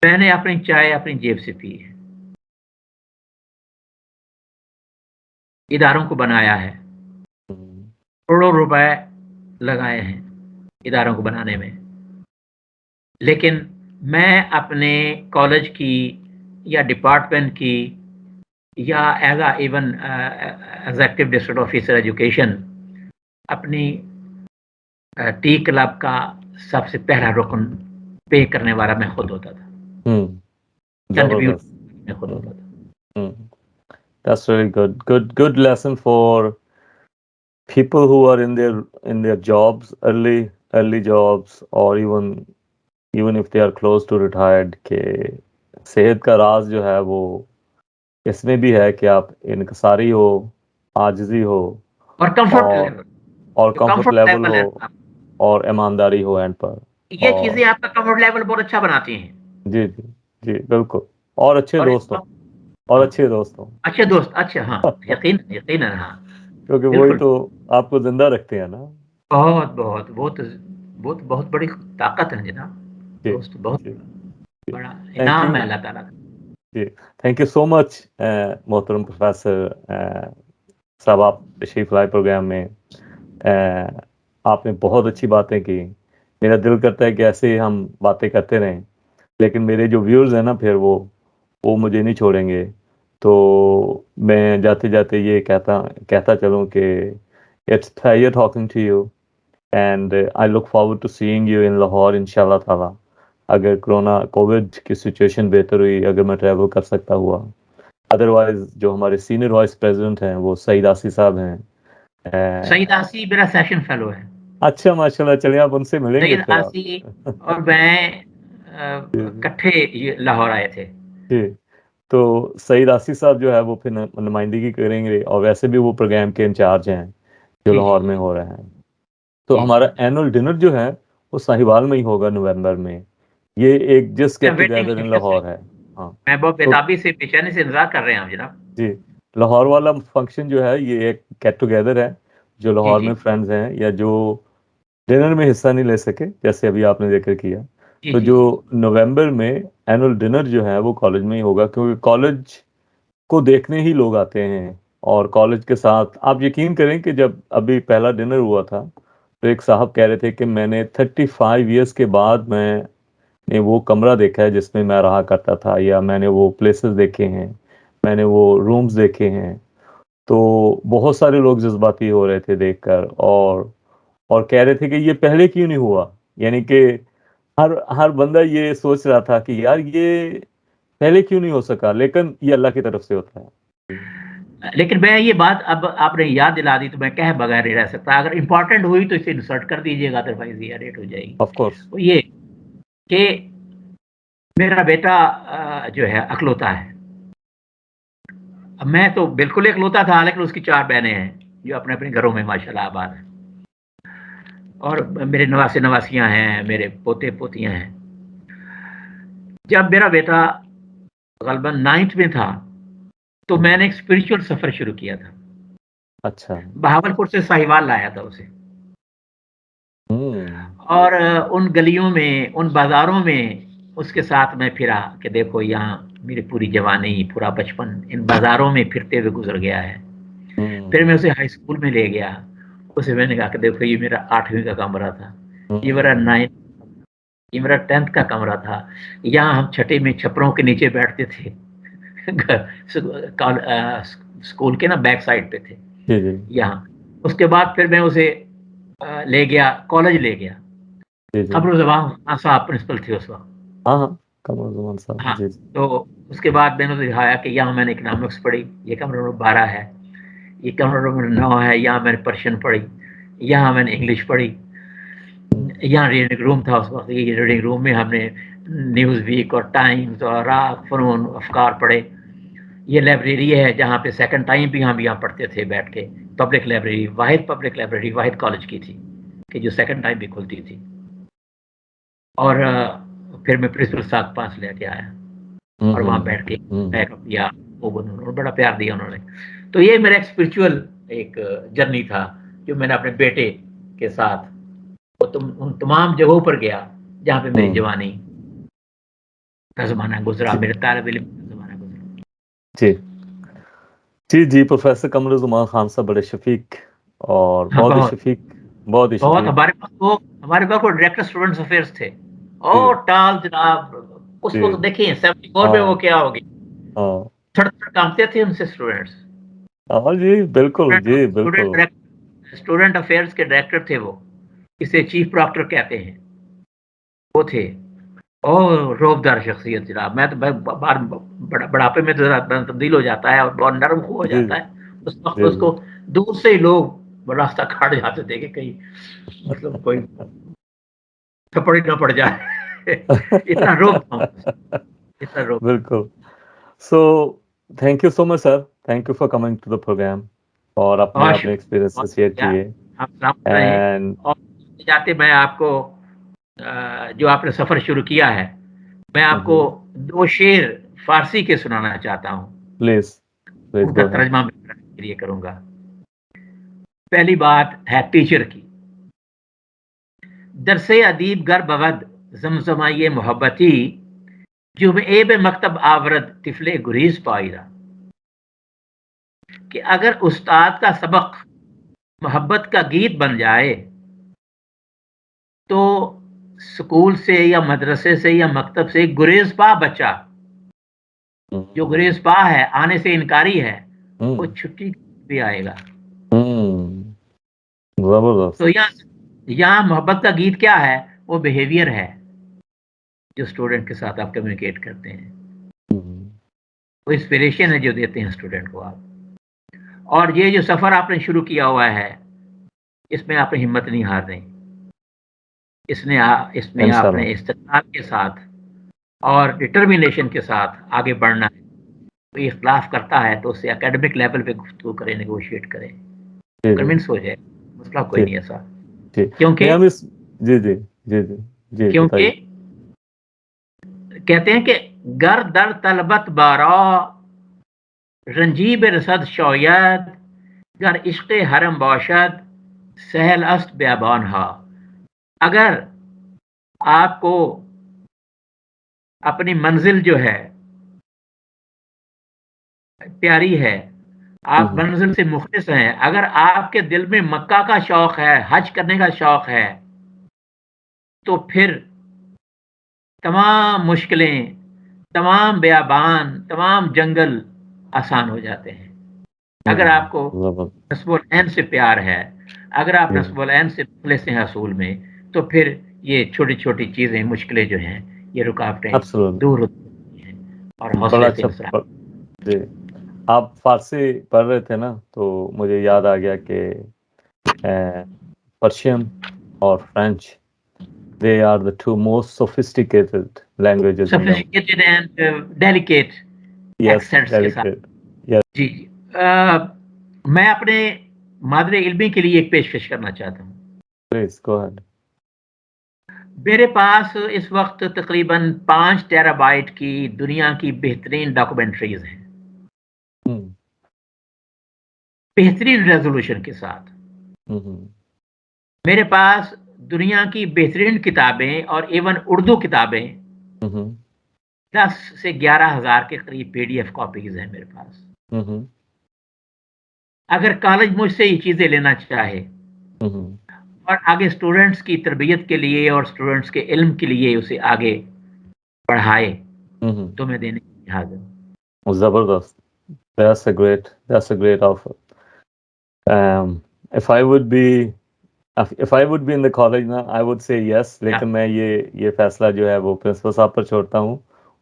میں نے اپنی چائے اپنی جیب سے پی ہے، اداروں کو بنایا ہے، کروڑوں روپے لگائے ہیں اداروں کو بنانے میں. لیکن میں اپنے کالج کی یا ڈپارٹمنٹ کی یا as a even executive district officer education اپنی ٹی کلب کا سب سے پہلا رکن پے کرنے والا میں خود ہوتا تھا. کنٹریبیوٹ میں خود ہوتا تھا. That's very good lesson for people who are in their jobs, early jobs, or even if they are close to retired, کہ صحت کا راز جو ہے وہ اس میں بھی ہے کہ آپ انکساری ہو، عاجزی ہو، اور کمفرٹ لیول ہو، اور ایمانداری ہو اینڈ پر. یہ چیزیں آپ کا کمفرٹ لیول بہت اچھا بناتی ہیں. جی جی جی بالکل. اور اچھے دوستوں اچھے دوست اچھا. ہاں یقیناً ہاں، کیونکہ وہی تو آپ کو زندہ رکھتے ہیں نا. بہت بہت بہت بہت بہت بڑی طاقت ہے جناب. دوست بہت بڑا انعام ہے اللہ تعالیٰ کا. جی تھینک یو سو مچ محترم پروفیسر صاحب، آپ تشریف لائے پروگرام میں. آپ نے بہت اچھی باتیں کی. میرا دل کرتا ہے کہ ایسے ہی ہم باتیں کرتے رہیں، لیکن میرے جو ویورز ہیں نا پھر وہ مجھے نہیں چھوڑیں گے. تو میں جاتے جاتے یہ کہتا چلوں کہ it's pleasure talking to you and I look forward to seeing you in Lahore انشاءاللہ تعالی. اگر کووڈ کی سچویشن بہتر ہوئی، اگر میں ٹریول کر سکتا ہوا. ادروائز جو ہمارے سینئر وائس پریزیڈنٹ ہیں وہ سعید آسی صاحب ہیں. سعید آسی میرا سیشن فیلو ہے. اچھا ماشاء اللہ. چلیے آپ ان سے ملیں گے سعید پھر. آسی اور میں اکٹھے لاہور آئے تھے. جی تو سعید آسی صاحب جو ہے وہ پھر نمائندگی کریں گے، اور ویسے بھی وہ پروگرام کے انچارج ہیں جو لاہور میں ہو رہے ہیں. تو ہمارا اینول ڈنر جو ہے وہ ساہیوال میں ہی ہوگا نومبر میں. یہ ایک جس گیٹ ٹوگیدر ان لاہور ہے. ہاں میں بہت بےتابی سے بےچینی سے انتظار کر رہے ہیں جناب. جی لاہور والا فنکشن جو ہے یہ ایک گیٹ ٹوگیدر ہے. جو لاہور میں فرینڈز ہیں یا جو ڈنر میں حصہ نہیں لے سکے جیسے ابھی آپ نے ذکر کیا، تو جو نومبر میں اینول ڈنر جو ہے وہ کالج میں ہی ہوگا، کیونکہ کالج کو دیکھنے ہی لوگ آتے ہیں. اور کالج کے ساتھ آپ یقین کریں کہ جب ابھی پہلا ڈنر ہوا تھا تو ایک صاحب کہہ رہے تھے کہ میں نے 35 ایئرس کے بعد میں نے وہ کمرہ دیکھا ہے جس میں میں رہا کرتا تھا، یا میں نے وہ پلیسز دیکھے ہیں، میں نے وہ رومز دیکھے ہیں. تو بہت سارے لوگ جذباتی ہو رہے تھے دیکھ کر، اور کہہ رہے تھے کہ یہ پہلے کیوں نہیں ہوا. یعنی کہ ہر بندہ یہ سوچ رہا تھا کہ یار یہ پہلے کیوں نہیں ہو سکا، لیکن یہ اللہ کی طرف سے ہوتا ہے. لیکن میں یہ بات اب آپ نے یاد دلا دی تو میں کہہ بغیر نہیں رہ سکتا. اگر امپورٹنٹ ہوئی تو اسے انسرٹ کر دیجیے گا، ادروائز یہ ریٹ ہو جائے گی. Of course. وہ یہ کہ میرا بیٹا جو ہے اکلوتا ہے. میں تو بالکل اکلوتا تھا، لیکن اس کی 4 بہنیں ہیں جو اپنے اپنے گھروں میں ماشاءاللہ آباد ہیں، اور میرے نواسے نواسیاں ہیں، میرے پوتے پوتیاں ہیں. جب میرا بیٹا غالباً 9th میں تھا تو میں نے ایک اسپرچل سفر شروع کیا تھا. اچھا. بہاولپور سے ساہیوال لایا تھا اسے، اور ان گلیوں میں، ان بازاروں میں اس کے ساتھ میں پھرا کہ دیکھو یہاں میری پوری جوانی پورا بچپن ان بازاروں میں پھرتے ہوئے گزر گیا ہے. پھر میں اسے ہائی اسکول میں لے گیا. اسے میں نے کہا کہ دیکھو یہ میرا 8ویں کا کمرہ تھا, یہ میرا 9 یہ میرا 10th کا کمرہ تھا. یہاں ہم چھٹے میں چھپروں کے نیچے بیٹھتے تھے, اسکول کے نا بیک سائڈ پہ تھے یہاں. اس کے بعد پھر میں اسے لے گیا کالج لے گیا. قمر الزمان صاحب پرنسپل تھے اس وقت. ہاں, تو اس کے بعد میں نے اسے دکھایا کہ یہاں میں نے اکنامکس پڑھی, یہ کمرہ نمبر 12 ہے, یہ کمرہ نمبر 9 ہے, یہاں میں نے پرشین پڑھی, یہاں میں نے انگلش پڑھی. یہاں ریڈنگ روم تھا اس وقت, یہ ریڈنگ روم میں ہم نے نیوز ویک اور ٹائمز اور فنون افکار پڑھے. یہ لائبریری ہے جہاں پہ سیکنڈ ٹائم بھی ہم یہاں پڑھتے تھے بیٹھ کے. پبلک لائبریری, واحد پبلک لائبریری واحد کالج کی تھی کہ جو سیکنڈ ٹائم بھی کھلتی تھی. اور پھر میں پرنسپل صاحب پاس لے کے آیا اور وہاں بیٹھ کے بیک اپ کیا. وہ بڑا پیار دیا انہوں نے. تو یہ میرا ایک اسپرچل ایک جرنی تھا جو میں نے اپنے بیٹے کے ساتھ ان تمام جگہوں پر گیا جہاں پہ میری جوانی کا زمانہ گزرا, میرے طالب علم کا زمانہ گزرا. جی جی جی پروفیسر قمر الزمان خان صاحب بڑے شفیق اور بہت ہی شفیق, بہت ہی شفیق. ہمارے پاس وہ ڈائریکٹر اسٹوڈنٹس افیئرس تھے, اور ٹال جناب اس وقت دیکھیں 74 میں وہ کیا ہوگی, تھوڑا کامتے تھے ان سے اسٹوڈنٹس. جی بالکل, جی بالکل. اسٹوڈنٹ افیئرس کے ڈائریکٹر تھے وہ, اسے چیف پراکٹر کہتے ہیں, وہ تھے. اور روبدار شخصیت جناب. میں تو بڑھاپے میں تبدیل ہو جاتا ہے اور بہت نرم ہو جاتا ہے. اس وقت اس کو دور سے ہی لوگ راستہ کھاڑ جاتے تھے کہ کہیں مطلب کوئی تھپڑی نہ پڑ جائے. اتنا روب تھا, اتنا روب. بالکل. So thank you so much sir, thank you for coming to the programme اور اپنے ایکسپیرینس شیئر کیے. اور جاتے میں آپ کو جو آپ نے سفر شروع کیا ہے, میں آپ کو 2 شعر فارسی کے سنانا چاہتا ہوں. پلیز ان کا ترجمہ میں کے لیے کروں گا. پہلی بات ہے ٹیچر کی. درس ادیب گر بود زمزمائی محبتی, جو عیب مکتب آورد طفل گریز پائیرا. کہ اگر استاد کا سبق محبت کا گیت بن جائے تو سکول سے یا مدرسے سے یا مکتب سے گریز پا بچہ, جو گریز پا ہے, آنے سے انکاری ہے, وہ چھٹی بھی آئے گا. تو یہاں محبت کا گیت کیا ہے, وہ بیہیویئر ہے جو اسٹوڈنٹ کے ساتھ آپ کمیونیکیٹ کرتے ہیں, وہ انسپریشن ہے جو دیتے ہیں اسٹوڈنٹ کو آپ. اور یہ جو سفر آپ نے شروع کیا ہوا ہے, اس میں آپ نے ہمت نہیں ہارنی. اس میں آپ نے استقلال کے ساتھ اور ڈٹرمینیشن کے ساتھ آگے بڑھنا ہے. کوئی اختلاف کرتا ہے تو اس سے اکیڈمک لیول پہ گفتگو کریں, نیگوشیٹ کریں, کنونس ہو جائے, مسئلہ کوئی نہیں ایسا. کیونکہ کہتے ہیں کہ گر در طلبت بارا رنجیب رسد شاید, گر عشق حرم باشد سہل است بیابان ہا. اگر آپ کو اپنی منزل جو ہے پیاری ہے, آپ منزل سے مخلص ہیں, اگر آپ کے دل میں مکہ کا شوق ہے, حج کرنے کا شوق ہے, تو پھر تمام مشکلیں, تمام بیابان, تمام جنگل آسان ہو جاتے ہیں. اگر آپ کو نصب العین سے پیار ہے, اگر آپ نصب العین سے مخلص ہیں اصول میں, تو پھر یہ چھوٹی چھوٹی چیزیں, مشکلیں جو ہیں, یہ رکاوٹیں دور ہوتی ہیں اور حوصلے سے. جی آپ فارسی پڑھ رہے تھے نا, تو مجھے یاد آ گیا کہ پرشین اور French, they are the 2 most sophisticated languages in the world. Sophisticated and delicate accents کے ساتھ. جی جی, میں اپنے مادر علمی کے لیے ایک پیشکش کرنا چاہتا ہوں. Please go ahead. میرے پاس اس وقت تقریباً 5 ٹیرا بائٹ کی دنیا کی بہترین ڈاکومنٹریز ہیں, بہترین ریزولوشن کے ساتھ. میرے پاس دنیا کی بہترین کتابیں اور ایون اردو کتابیں 10 سے 11,000 کے قریب PDF کاپیز ہیں میرے پاس. اگر کالج مجھ سے یہ چیزیں لینا چاہے اور آگے اسٹوڈنٹس کی تربیت کے لیے اور اسٹوڈنٹس کے علم کے لیے اسے آگے پڑھائے تو میں دینے کی حاضر ہوں. زبردست. That's a great offer. If I would be in the college now, I would say yes. لیکن میں یہ فیصلہ جو ہے وہ پرنسپل صاحب پر چھوڑتا ہوں,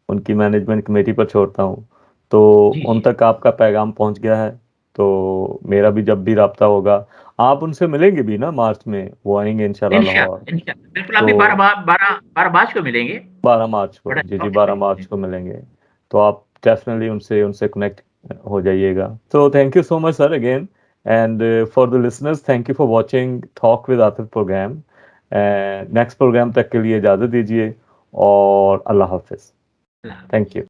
ان کی مینجمنٹ کمیٹی پر چھوڑتا ہوں. تو ان تک آپ کا پیغام پہنچ گیا ہے, تو میرا بھی جب بھی رابطہ ہوگا, آپ ان سے ملیں گے بھی نا مارچ میں, وہ آئیں گے انشاءاللہ لاہور. بالکل, ابھی 12 مارچ کو ملیں گے. 12 مارچ کو, جی 12 مارچ کو ملیں گے. تو آپ ڈیفینیٹلی ان سے کنیکٹ ہو جائیے گا. تو thank you so much sir again. And for the listeners, thank you for watching talk with Atif programme. Next programme تک کے لیے اجازت دیجیے, اور اللہ حافظ. Thank you.